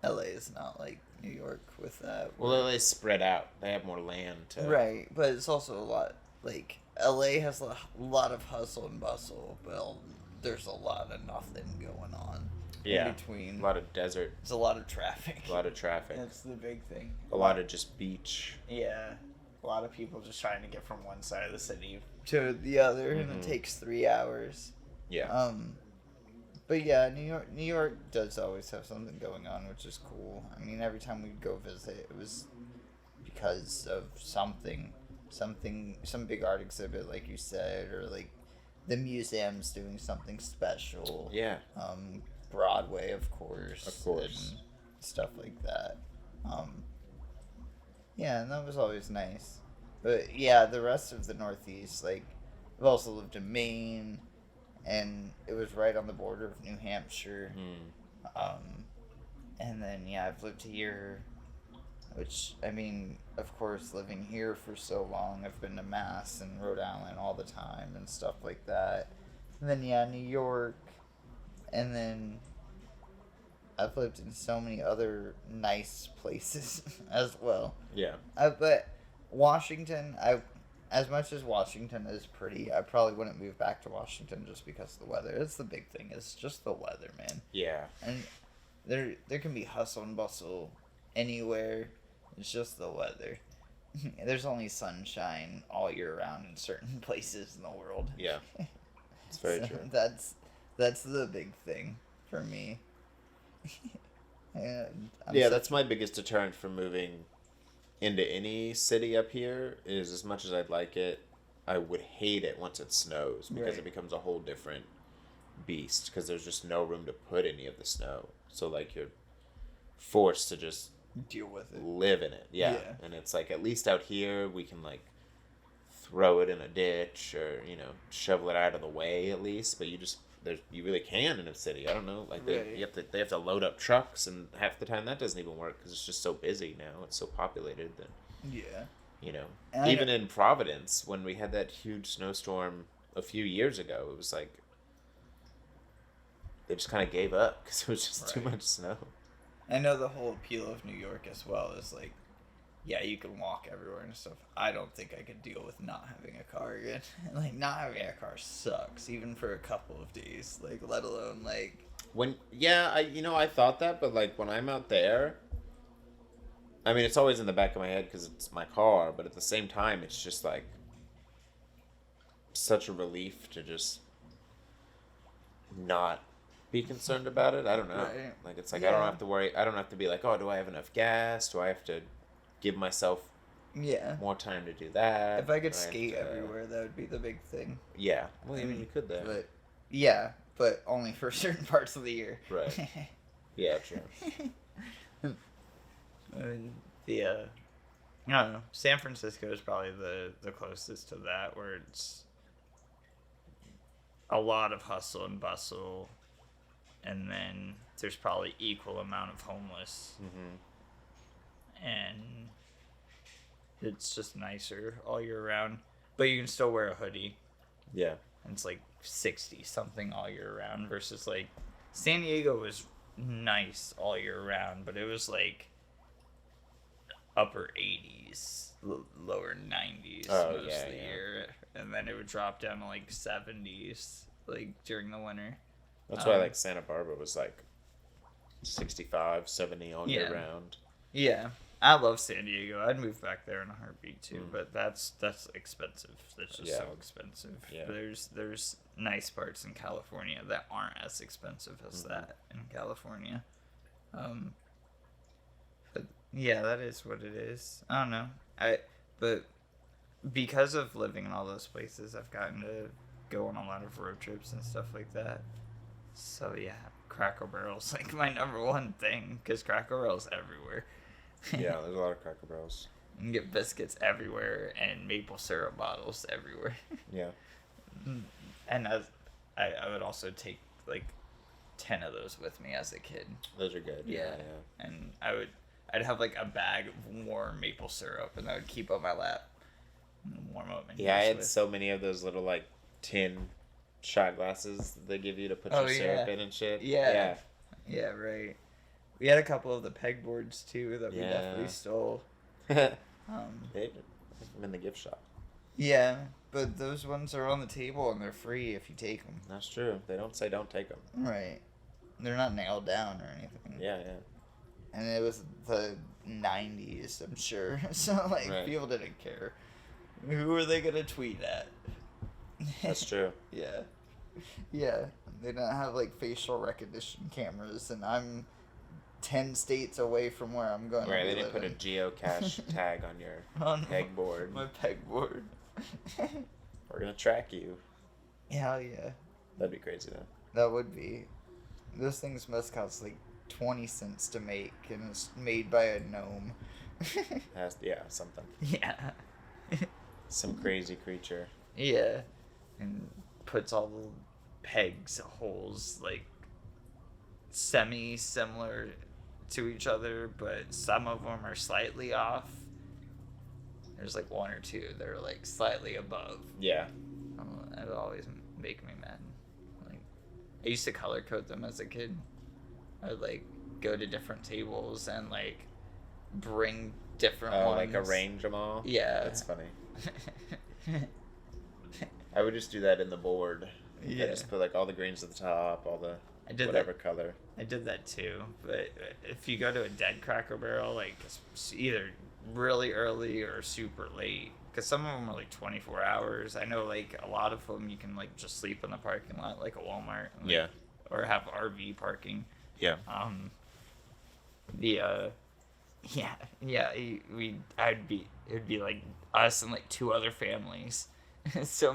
LA is not like New York with that. well, they spread out. They have more land to Right, but it's also a lot like LA has a lot of hustle and bustle, but there's a lot of nothing going on. in Yeah. between. A lot of desert. There's a lot of traffic. A lot of traffic. That's the big thing. A lot of just beach. Yeah. A lot of people just trying to get from one side of the city to the other, and it takes 3 hours. Yeah. But yeah, New York does always have something going on, which is cool. I mean, every time we go visit, it was because of some big art exhibit, like you said, or like the museum's doing something special. Yeah. Broadway, of course. Of course. And stuff like that. Yeah, and that was always nice. But yeah, the rest of the Northeast, like, I've also lived in Maine, and it was right on the border of New Hampshire. And then, yeah, I've lived here, which, I mean, of course, living here for so long, I've been to Mass and Rhode Island all the time and stuff like that. And then, yeah, New York, and then I've lived in so many other nice places as well. Yeah. But Washington, as much as Washington is pretty, I probably wouldn't move back to Washington just because of the weather. It's the big thing. It's just the weather, man. Yeah. And there can be hustle and bustle anywhere. It's just the weather. There's only sunshine all year round in certain places in the world. Yeah. It's very true. That's the big thing for me. That's my biggest deterrent from moving into any city up here is as much as I'd like it, I would hate it once it snows because it becomes a whole different beast because there's just no room to put any of the snow. So like you're forced to just deal with it, live in it. Yeah. And it's like at least out here we can like throw it in a ditch or shovel it out of the way at least, but you really can in a city. I don't know, like they have to load up trucks, and half the time that doesn't even work because it's just so busy now. It's so populated that even in Providence when we had that huge snowstorm a few years ago, it was like they just kind of gave up because it was just too much snow. I know the whole appeal of New York as well is like, yeah, you can walk everywhere and stuff. I don't think I could deal with not having a car again. Like, not having a car sucks, even for a couple of days. Like, let alone, like... I thought that, but, like, when I'm out there... I mean, it's always in the back of my head because it's my car, but at the same time, it's just, like... such a relief to just... not be concerned about it. I don't know. Right. Like, it's like, I don't have to worry... I don't have to be like, oh, do I have enough gas? Do I have to... give myself more time to do that. If I could skate everywhere, that would be the big thing. Yeah. Well, I mean, you could there. But, but only for certain parts of the year. Right. Yeah, true. I don't know. San Francisco is probably the closest to that, where it's a lot of hustle and bustle, and then there's probably equal amount of homeless. And it's just nicer all year round, but you can still wear a hoodie. Yeah. And it's like 60 something all year round versus like San Diego was nice all year round, but it was like upper 80s, lower 90s most of the year, and then it would drop down to like 70s like during the winter. That's why like Santa Barbara was like 65, 70 all year round. Yeah. I love San Diego. I'd move back there in a heartbeat too, but that's expensive. That's just so expensive. Yeah. There's nice parts in California that aren't as expensive as that in California. But yeah, that is what it is. I don't know. But because of living in all those places, I've gotten to go on a lot of road trips and stuff like that. So yeah, Cracker Barrel's like my number one thing because Cracker Barrel's everywhere. Yeah, there's a lot of Cracker Barrels. You can get biscuits everywhere and maple syrup bottles everywhere. Yeah. And I would also take like 10 of those with me as a kid. Those are good. Yeah. And I'd have like a bag of warm maple syrup, and I would keep on my lap and warm up. Yeah, I had so many of those little like tin shot glasses that they give you to put your syrup in and shit. Yeah, right. We had a couple of the pegboards too that we definitely stole. They I'm in the gift shop. Yeah, but those ones are on the table and they're free if you take them. That's true. They don't say don't take them. Right. They're not nailed down or anything. Yeah, yeah. And it was the 90s, I'm sure. So, like, Right. people didn't care. Who are they going to tweet at? That's true. Yeah. Yeah. They don't have, like, facial recognition cameras, and I'm 10 states away from where I'm going Right, to they be didn't put a living. geocache tag on your On pegboard. my pegboard. We're gonna track you. Hell yeah. That'd be crazy though. That would be. Those things must cost, like, 20 cents to make, and it's made by a gnome. Yeah, something. Yeah. Some crazy creature. Yeah. And puts all the pegs, holes, like, semi-similar to each other, but some of them are slightly off. There's, like, one or two that are, like, slightly above. Yeah. That would always make me mad. Like, I used to color code them as a kid. I would, like, go to different tables and, like, bring different ones. Like arrange them all? Yeah. That's funny. I would just do that in the board. Yeah. I just put like all the greens at the top, all the I did whatever that. color. I did that too, but if you go to a dead Cracker Barrel, like, it's either really early or super late, because some of them are like 24 hours. I know, like, a lot of them you can, like, just sleep in the parking lot, like a Walmart. Like, Yeah. Or have RV parking. Yeah. It'd be like us and like two other families. So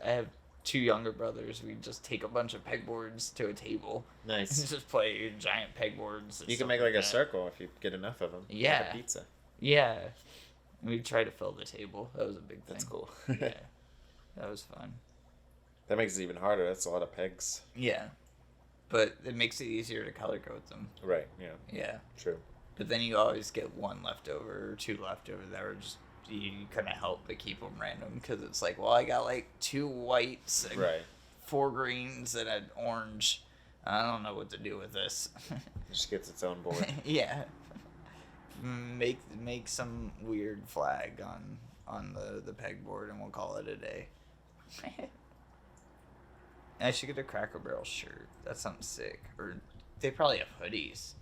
I have two younger brothers. We'd just take a bunch of pegboards to a table and Nice. just play giant pegboards. And You can stuff make like a that. circle if you get enough of them. Yeah. Like a pizza. Yeah. We'd try to fill the table. That was a big thing. That's cool. Yeah. That was fun. That makes it even harder. That's a lot of pegs. Yeah. But it makes it easier to color code them. Right. Yeah. Yeah. True. But then you always get one left over or two left over that are just, you couldn't help but keep them random, because it's like, well, I got like two whites and Right. 4 greens and an orange. I don't know what to do with this. It just gets its own board. Yeah. Make some weird flag on the pegboard, and we'll call it a day. I should get a Cracker Barrel shirt. That sounds sick. Or they probably have hoodies.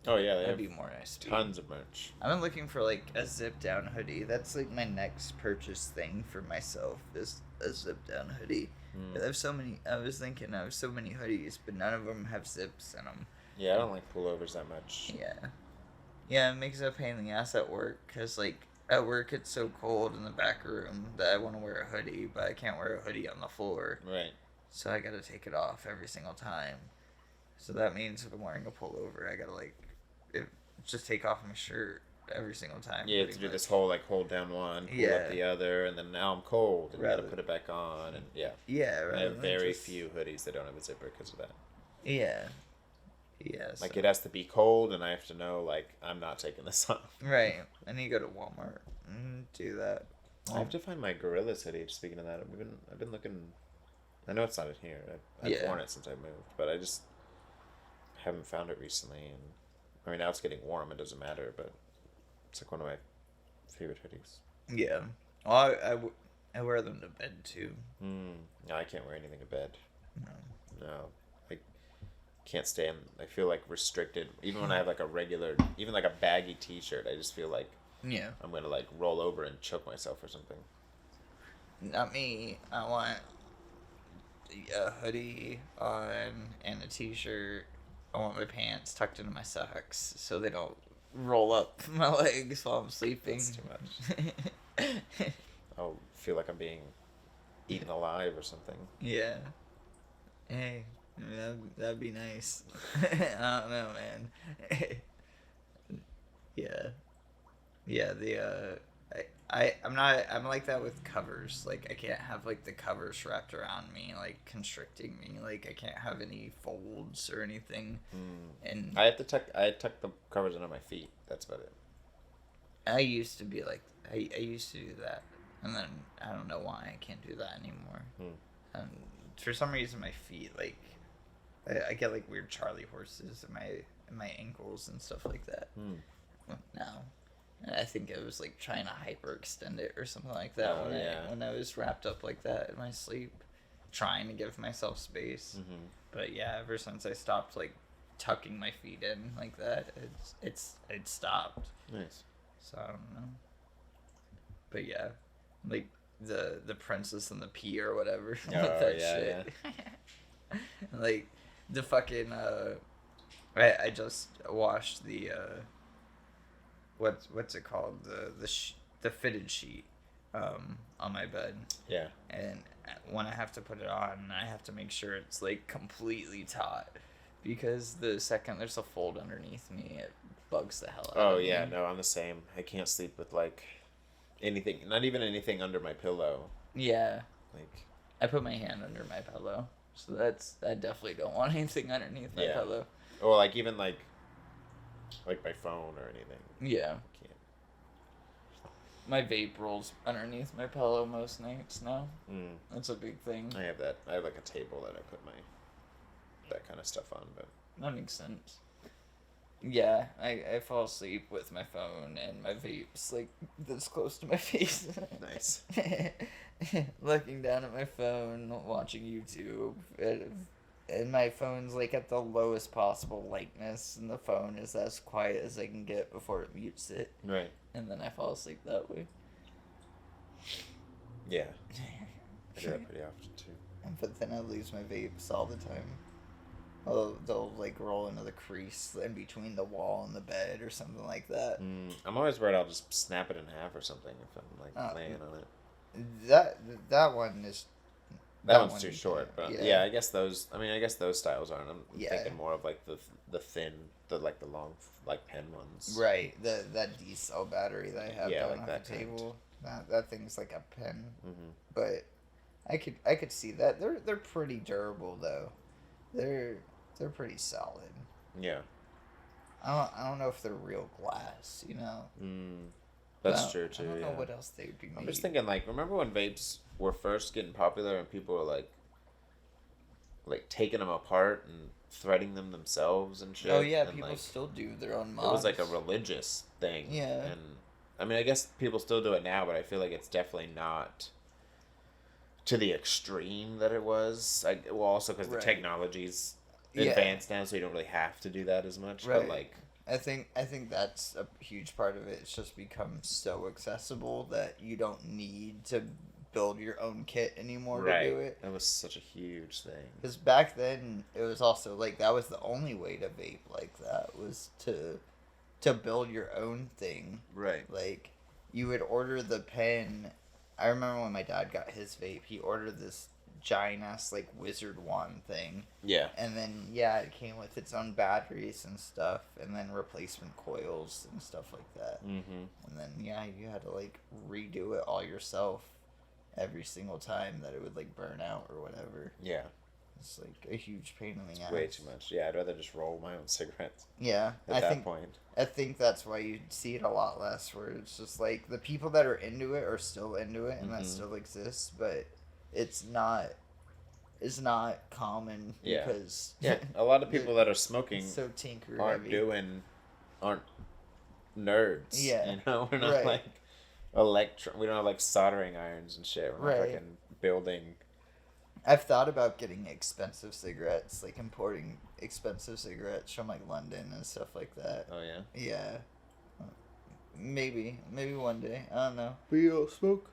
Oh yeah, they That'd have be more nice. tons of merch. I've been looking for like a zip down hoodie. That's like my next purchase thing for myself, is a zip down hoodie. I have so many. I was thinking I have so many hoodies, but none of them have zips in them. Yeah, I don't like pullovers that much. Yeah, it makes it a pain in the ass at work, because like at work it's so cold in the back room that I want to wear a hoodie, but I can't wear a hoodie on the floor. Right. So I gotta take it off every single time. So that means if I'm wearing a pullover, I gotta just take off my shirt every single time. Yeah, you have to do this whole like hold down one, pull up the other, and then now I'm cold and you gotta put it back on, and yeah. Yeah, right. I have very few hoodies that don't have a zipper because of that. Yeah. Yeah. Like so. it has to be cold, and I have to know like I'm not taking this off. Right. And you go to Walmart and do that. I have to find my Gorillas hoodie. Speaking of that, I've been looking. I know it's not in here. I've worn it since I moved, but I just haven't found it recently. And I mean, now it's getting warm. It doesn't matter, but it's like one of my favorite hoodies. Yeah. Well, I wear them to bed too. No, I can't wear anything to bed. No. No, I can't stand. I feel like restricted. Even when I have like a regular, even like a baggy T-shirt, I just feel like I'm gonna like roll over and choke myself or something. Not me. I want a hoodie on and a T-shirt. I want my pants tucked into my socks so they don't roll up my legs while I'm sleeping. That's too much. I'll feel like I'm being eaten alive or something. Yeah. Hey, that'd be nice. I don't know, man. Yeah. Yeah, I'm like that with covers. Like, I can't have like the covers wrapped around me, like constricting me. Like, I can't have any folds or anything. And I tuck the covers under my feet. That's about it. I used to be like, I used to do that, and then I don't know why I can't do that anymore. For some reason, my feet, like, I get like weird Charlie horses in my ankles and stuff like that. Now, I think I was like trying to hyperextend it or something like that when I was wrapped up like that in my sleep, trying to give myself space. But yeah, ever since I stopped like tucking my feet in like that. It stopped. Nice. So I don't know. But yeah, like the Princess and the Pea or whatever with that shit. Like the fucking I just watched the what's it called, the fitted sheet on my bed. Yeah. And when I have to put it on, I have to make sure it's like completely taut, because the second there's a fold underneath me, it bugs the hell out of me. Oh yeah, no, I'm the same. I can't sleep with like anything, not even anything under my pillow. Yeah. Like I put my hand under my pillow, so I definitely don't want anything underneath my pillow. Or like even like my phone or anything. Yeah. I can't. My vape rolls underneath my pillow most nights now. That's a big thing. I have that. I have like a table that I put that kind of stuff on, but that makes sense. Yeah, I fall asleep with my phone and my vape's like this close to my face. Nice. Looking down at my phone, watching YouTube, and my phone's like at the lowest possible lightness, and the phone is as quiet as I can get before it mutes it. Right. And then I fall asleep that way. Yeah. I do that pretty often too. But then I lose my vapes all the time. They'll like roll into the crease in between the wall and the bed or something like that. I'm always worried I'll just snap it in half or something if I'm like laying on it. That one is. That one's too short, but yeah, I guess those. I mean, I guess those styles aren't. I'm thinking more of like the thin, the long, like pen ones. Right, that D cell battery that I have down like on that the table. That thing's like a pen. Mm-hmm. But I could see that they're pretty durable though. They're pretty solid. Yeah. I don't know if they're real glass, you know. That's true too. I don't know what else they would be made. I'm just thinking, like, remember when vapes were first getting popular and people were like taking them apart and threading them themselves and shit? Oh yeah, and, people like, still do their own mods. It was like a religious thing. Yeah. And I mean, I guess people still do it now, but I feel like it's definitely not to the extreme that it was. Well, also because the technology's advanced now, so you don't really have to do that as much. Right. But like, I think that's a huge part of it. It's just become so accessible that you don't need to build your own kit anymore to do it. That was such a huge thing. Because back then, it was also like that was the only way to vape like that, was to build your own thing. Right. Like, you would order the pen. I remember when my dad got his vape, he ordered this giant ass like wizard wand thing. Yeah. And then it came with its own batteries and stuff, and then replacement coils and stuff like that. Mm-hmm. And then you had to like redo it all yourself every single time that it would like burn out or whatever. Yeah. It's like a huge pain in the ass. Way too much. Yeah, I'd rather just roll my own cigarettes. Yeah. At that point. I think that's why you see it a lot less, where it's just like the people that are into it are still into it, and that still exists, but it's not common because a lot of people that are smoking so tinker aren't nerds. Yeah. You know, we're not like we don't have like soldering irons and shit. We're not fucking building. I've thought about getting expensive cigarettes, like importing expensive cigarettes from like London and stuff like that. Oh yeah? Yeah. Maybe one day. I don't know. But you don't smoke.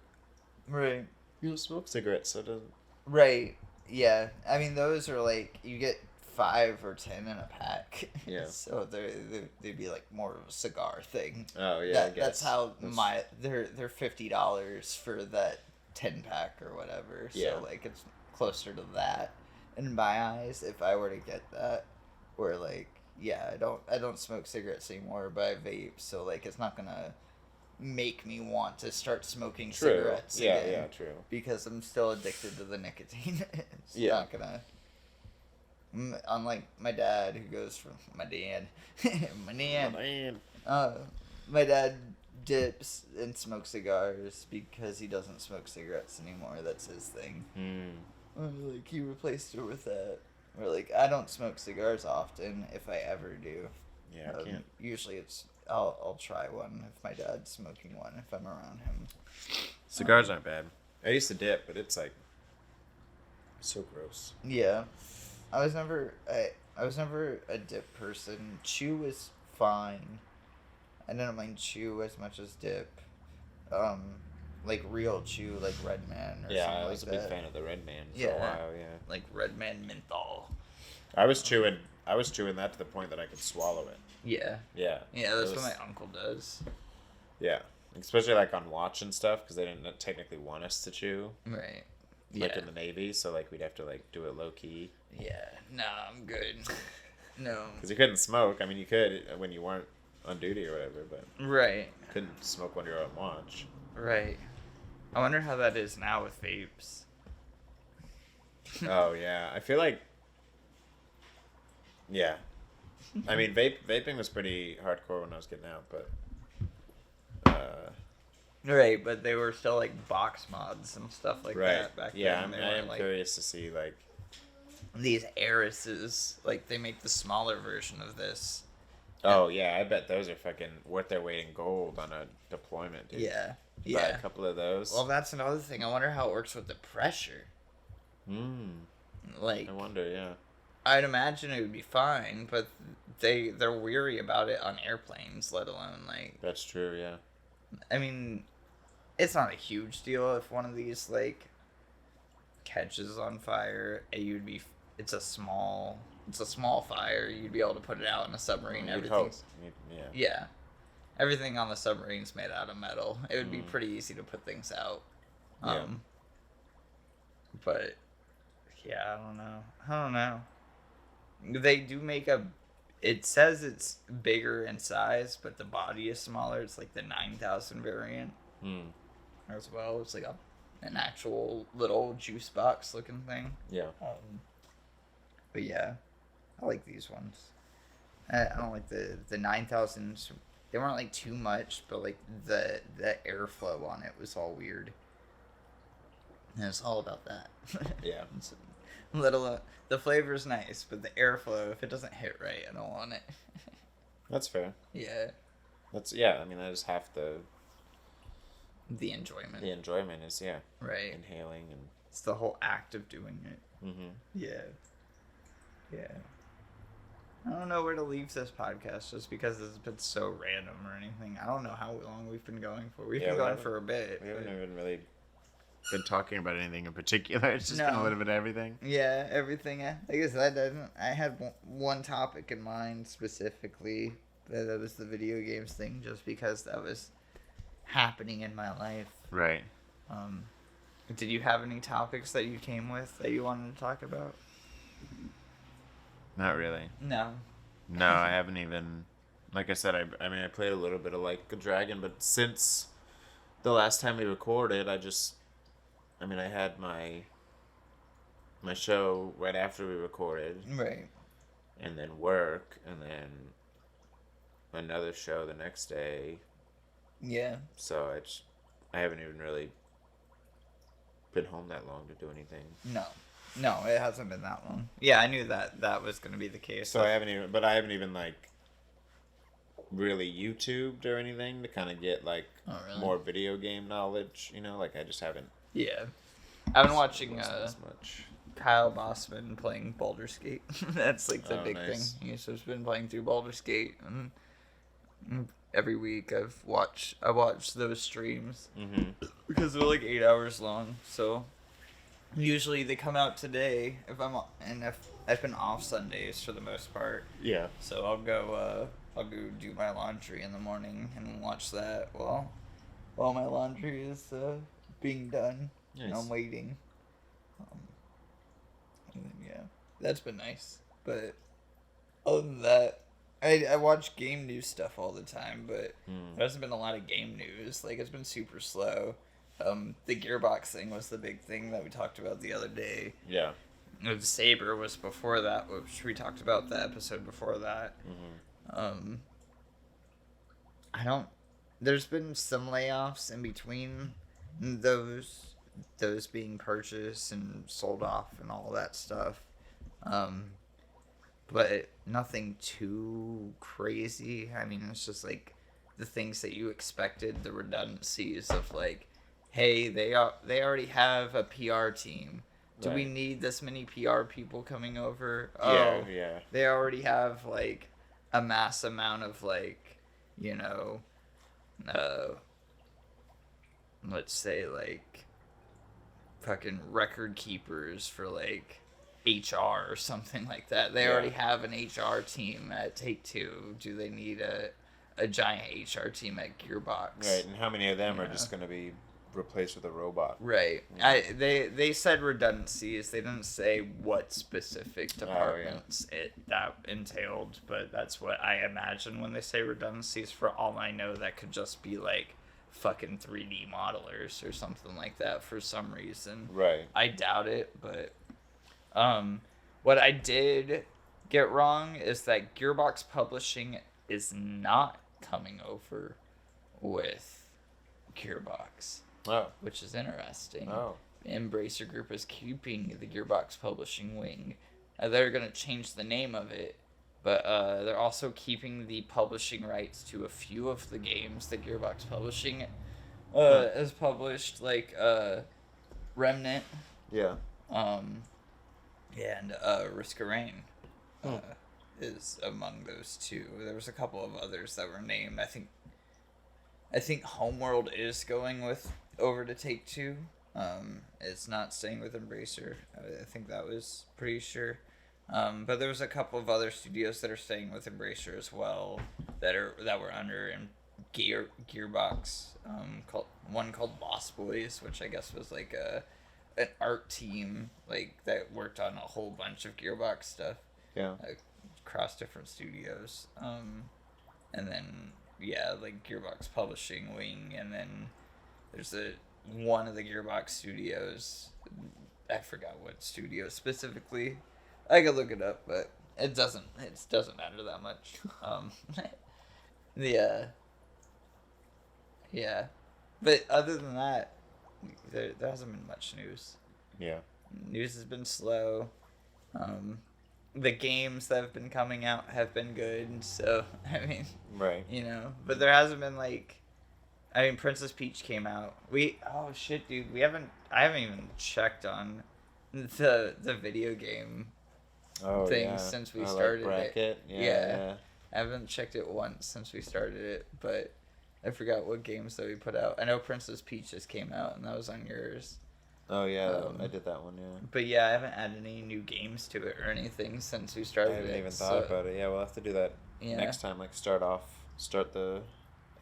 Right. You don't smoke cigarettes, so it doesn't. Right. Yeah. I mean, those are like, you get 5 or 10 in a pack. Yeah. So they'd be like more of a cigar thing. Oh yeah. I guess. That's how they're $50 for that 10-pack or whatever. Yeah. So like it's closer to that in my eyes if I were to get that. Where like, I don't smoke cigarettes anymore, but I vape, so like it's not gonna make me want to start smoking cigarettes again. Yeah, true. Because I'm still addicted to the nicotine. It's not gonna. Unlike my dad, who goes from my dad. My dad dips and smokes cigars because he doesn't smoke cigarettes anymore. That's his thing. Like, he replaced it with that. Or like, I don't smoke cigars often, if I ever do. Yeah, I can't. Usually it's I'll try one if my dad's smoking one, if I'm around him. Cigars aren't bad. I used to dip, but it's like so gross. Yeah. I was never I was never a dip person. Chew is fine. I didn't mind chew as much as dip. Um, like real chew, like Red Man or Yeah, something I like was a big that. fan of the Red Man for Yeah. a while. Yeah, Like Red Man menthol. I was chewing. I was chewing that to the point that I could swallow it. Yeah. Yeah. Yeah, that's what my uncle does. Yeah, especially like on watch and stuff because they didn't technically want us to chew. Right. Like Yeah. in the Navy, so like we'd have to like do it low key. Yeah. Nah, I'm good. No. Because you couldn't smoke. I mean, you could when you weren't on duty or whatever, but Right. you couldn't smoke when you were on watch. Right. I wonder how that is now with vapes. Oh yeah, I feel like. Yeah, I mean, vaping was pretty hardcore when I was getting out, but. Right, but they were still like box mods and stuff like Right. that back Yeah, then. I am curious to see like. These Arises, like they make the smaller version of this. Oh yeah, I bet those are fucking worth their weight in gold on a deployment, dude. Yeah. Buy Yeah. a couple of those. Well, that's another thing. I wonder how it works with the pressure. Like, I wonder, yeah. I'd imagine it would be fine, but they're weary about it on airplanes, let alone like. That's true, yeah. I mean, it's not a huge deal if one of these like catches on fire. It's a small fire. You'd be able to put it out in a submarine. You'd Everything's hope. Yeah. yeah, everything on the submarine's made out of metal. It would be pretty easy to put things out. Yeah. But yeah, I don't know. They do make it says it's bigger in size, but the body is smaller. It's like the 9000 variant as well. It's like an actual little juice box looking thing. Yeah. But yeah, I like these ones. I don't like the 9000s. They weren't like too much, but like the airflow on it was all weird. And it's all about that. Yeah. The flavor's nice, but the airflow, if it doesn't hit right, I don't want it. That's fair. Yeah. I mean, that is half the enjoyment. The enjoyment is, yeah. Right. Inhaling and... It's the whole act of doing it. Mm-hmm. Yeah. Yeah. I don't know where to leave this podcast just because it's been so random or anything. I don't know how long we've been going for. We've been going for a bit. We haven't even really been talking about anything in particular. It's just been a little bit of everything. Yeah, everything. I guess I had one topic in mind specifically. That was the video games thing, just because that was happening in my life. Right. Did you have any topics that you came with that you wanted to talk about? Not really. No. No, I haven't even. Like I said, I mean, I played a little bit of Like a Dragon, but since the last time we recorded, I had my show right after we recorded. Right. And then work, and then another show the next day. Yeah. So I haven't even really been home that long to do anything. No, it hasn't been that long. Yeah, I knew that was going to be the case. So I haven't even like really YouTubed or anything to kind of get like more video game knowledge, like I just haven't. Yeah. I've been watching as much. Kyle Bossman playing Baldur's Gate. That's like the big nice. thing. He's just been playing through Baldur's Gate, and every week I watch those streams because they're like 8 hours long. So usually they come out today if I've been off Sundays for the most part. Yeah. So I'll go do my laundry in the morning and watch that while my laundry is being done. Nice. And I'm waiting. And then, yeah, that's been nice. But other than that, I watch game news stuff all the time, but there hasn't been a lot of game news. Like, it's been super slow. The Gearbox thing was the big thing that we talked about the other day. Yeah. The Saber was before that, which we talked about the episode before that. There's been some layoffs in between those being purchased and sold off and all that stuff. But nothing too crazy. I mean, it's just like the things that you expected, the redundancies of like, hey, they already have a PR team. Do we need this many PR people coming over? Yeah, Oh, yeah. they already have like a mass amount of like, you know, uh, let's say like fucking record keepers for like HR or something like that. They already have an HR team at Take Two. Do they need a giant HR team at Gearbox? Right, and how many of them are just going to be replaced with a robot? Right. You know? They said redundancies. They didn't say what specific departments that entailed, but that's what I imagine when they say redundancies. For all I know, that could just be like fucking 3D modelers or something like that for some reason. Right. I doubt it, but what I did get wrong is that Gearbox Publishing is not coming over with Gearbox. Oh. Which is interesting. Oh. Embracer Group is keeping the Gearbox Publishing wing. They're going to change the name of it, but they're also keeping the publishing rights to a few of the games that Gearbox Publishing has published, like Remnant. Yeah. And Risk of Rain is among those two. There was a couple of others that were named. I think Homeworld is going over to Take Two. It's not staying with Embracer. I think that was pretty sure. But there was a couple of other studios that are staying with Embracer as well that were under Gearbox. One called Lost Boys, which I guess was like an art team like that worked on a whole bunch of Gearbox stuff. Yeah. Across different studios. And then like Gearbox Publishing wing, and then there's one of the Gearbox studios. I forgot what studio specifically. I could look it up, but it doesn't matter that much. Yeah. But other than that, there hasn't been much news. Yeah. News has been slow. The games that have been coming out have been good, so I mean, right. But there hasn't been Princess Peach came out. Oh shit, dude, I haven't even checked on the video game thing since we started bracket. it. Yeah. I haven't checked it once since we started it, but I forgot what games that we put out. I know Princess Peach just came out, and that was on yours. Oh yeah, I did that one. Yeah. But yeah, I haven't added any new games to it or anything since we started. I haven't even thought about it. Yeah, we'll have to do that next time. Like start the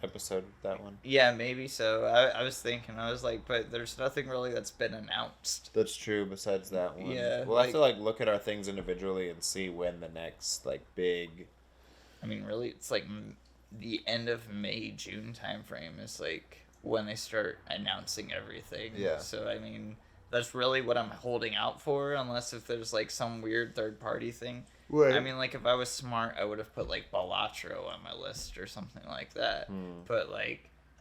episode with that one. Yeah, maybe so. I was thinking, I was like, but there's nothing really that's been announced. That's true. Besides that one, yeah, we'll have to look at our things individually and see when the next big. I mean, really, it's like the end of May, June timeframe is like when they start announcing everything. Yeah. So I mean, that's really what I'm holding out for, unless if there's some weird third party thing. Right. I mean, if I was smart, I would have put Balatro on my list or something like that. But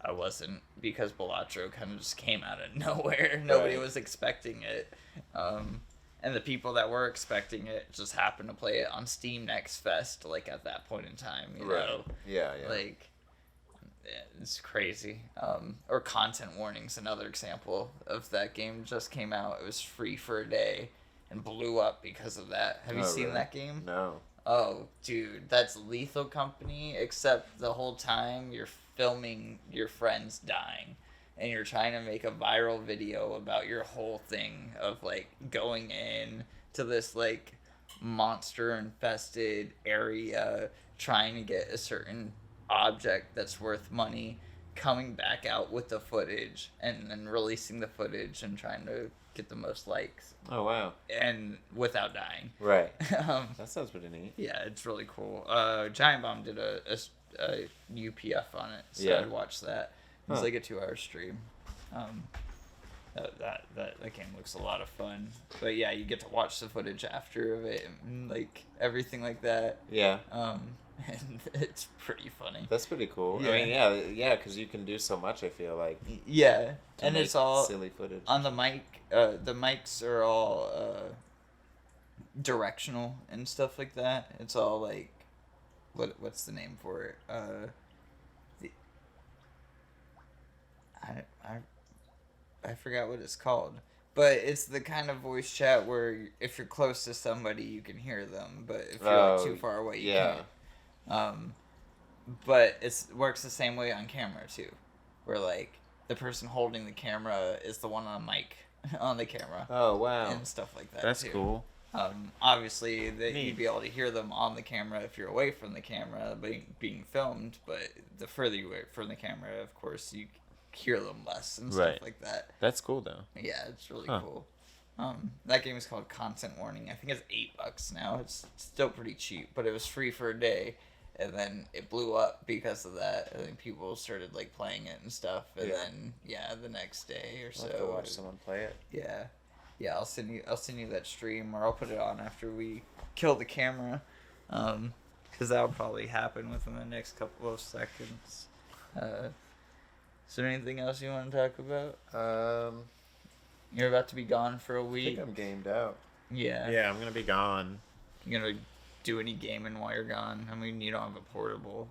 I wasn't, because Balatro kind of just came out of nowhere. Nobody was expecting it. And the people that were expecting it just happened to play it on Steam Next Fest, at that point in time, you know? Yeah. It's crazy. Or Content Warning's another example of that game just came out. It was free for a day and blew up because of that. Have you seen that game? No. Oh, dude, that's Lethal Company, except the whole time you're filming your friends dying. And you're trying to make a viral video about your whole thing of going in to this monster infested area, trying to get a certain object that's worth money, coming back out with the footage, and then releasing the footage and trying to get the most likes. Oh wow! And without dying. Right. That sounds pretty neat. Yeah, it's really cool. Giant Bomb did a UPF on it, so I'd watch that. It's like a 2-hour stream. That game looks a lot of fun. But yeah, you get to watch the footage after of it, and everything like that. Yeah. And it's pretty funny. That's pretty cool. Yeah. I mean, yeah, because you can do so much. I feel like. Yeah, and it's all silly footage on the mic. The mics are all directional and stuff like that. It's all what's the name for it? I forgot what it's called, But it's the kind of voice chat where if you're close to somebody, you can hear them, but if you're like too Oh, far away, you yeah. can't. Um, but it works the same way on camera too, where like the person holding the camera is the one on the mic on the camera Oh, wow. and stuff like that That's too. cool. Obviously, that Neat. you'd be able to hear them on the camera if you're away from the camera being filmed, but the further you away from the camera, of course, you hear them less and stuff Right. like that. That's cool, though. Yeah, it's really Huh. cool. That game is called Content Warning. I think it's $8 now. It's still pretty cheap, but it was free for a day, and then it blew up because of that. I think people started like playing it and stuff, and then the next day or I'll have to so, watch someone play it. yeah, I'll send you that stream, or I'll put it on after we kill the camera, because that'll probably happen within the next couple of seconds. Is there anything else you want to talk about? You're about to be gone for a I week. think I'm gamed out. Yeah. Yeah, I'm gonna be gone. You gonna do any gaming while you're gone? I mean, you don't have a portable.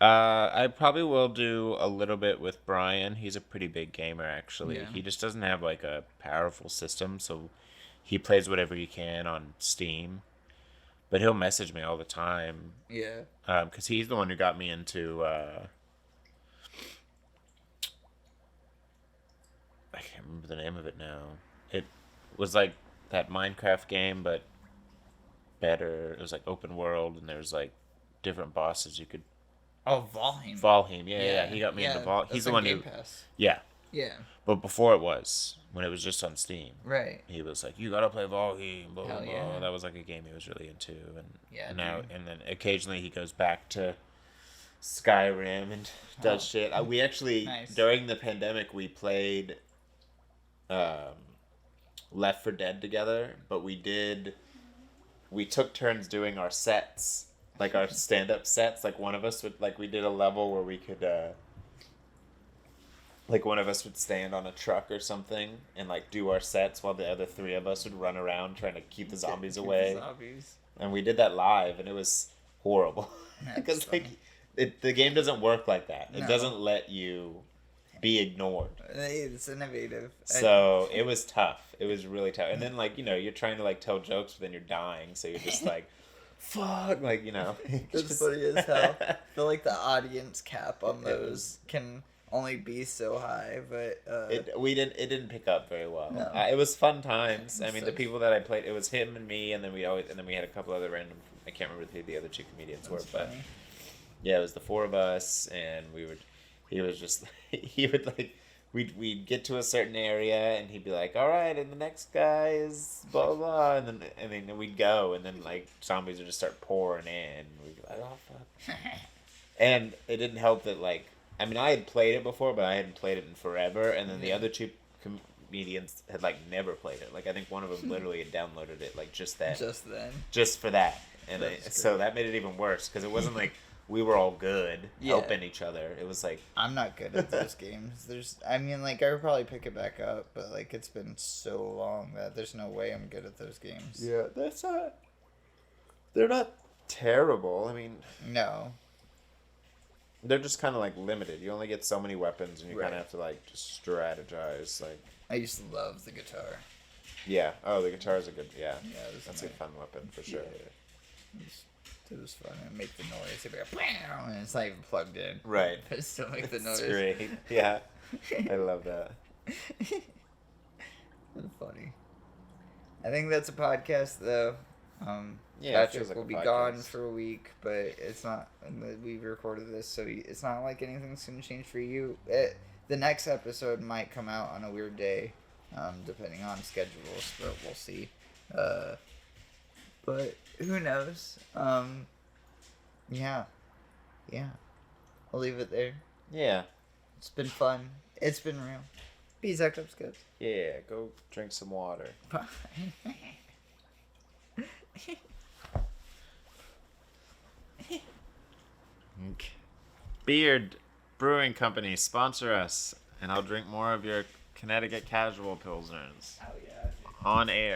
I probably will do a little bit with Brian. He's a pretty big gamer, actually. Yeah. He just doesn't have like a powerful system, so he plays whatever he can on Steam. But he'll message me all the time. Yeah. Because he's the one who got me into. I can't remember the name of it now. It was like that Minecraft game, but better. It was like open world, and there was like different bosses you could. Oh, Valheim. Valheim, yeah. He got me into Valheim. He's the one Game who. Pass. Yeah, Yeah. but before it was, when it was just on Steam, Right. he was like, "You gotta play Valheim." Blah blah Hell blah. yeah. That was like a game he was really into, and Yeah, now dude. and then occasionally he goes back to Skyrim and does shit. We actually Nice. during the pandemic we played Left 4 Dead together, but we took turns doing our sets, like our stand-up sets. Like one of us would we did a level where we could like one of us would stand on a truck or something and like do our sets while the other three of us would run around trying to keep the zombies away. Zombies. And we did that live, and it was horrible because the game doesn't work like that. It No. doesn't let you be ignored. It's innovative. So it was tough. It was really tough. And then you're trying to tell jokes, but then you're dying, so you're just like, fuck, It's funny as hell. I feel like the audience cap on those can only be so high, but it didn't pick up very well. No. It was fun times. I mean, the So- people that I played, it was him and me, and then we had a couple other random. I can't remember who the other two comedians were, That's but funny. yeah, it was the four of us, and he was just he would we'd get to a certain area, and he'd be like, all right, and the next guy is blah blah, and then we'd go, and then zombies would just start pouring in, and we'd be like, oh fuck. And it didn't help that I mean, I had played it before, but I hadn't played it in forever, and then the other two comedians had never played it. I think one of them literally had downloaded it just then. Just then. Just for that. And That's so that made it even worse, because it wasn't we were all good Yeah. helping each other. It was I'm not good at those games. I could probably pick it back up, but it's been so long that there's no way I'm good at those games. yeah, they're not terrible. I mean, No. they're just kind of limited. You only get so many weapons, and you kind Right. of have to just strategize. I used to love the guitar. Yeah. Oh, the guitar is a good. Yeah. Yeah, it was That's nice. a fun weapon for sure. Yeah. It was fun. It make the noise. It'd be like, "Pow," and it's not even plugged in. Right. But it still make the noise. It's great. Yeah. I love that. That's funny. I think that's a podcast, though. Yeah, it Patrick feels like will a be podcast. gone for a week, but it's not. We've recorded this, so it's not like anything's gonna change for you. The next episode might come out on a weird day, depending on schedules, but we'll see. But who knows? Yeah. I'll leave it there. Yeah. It's been fun. It's been real. Peace out, Cubs. Yeah. Go drink some water. Okay. Beard Brewing Company, sponsor us, and I'll drink more of your Connecticut Casual Pilsners Oh yeah. on air.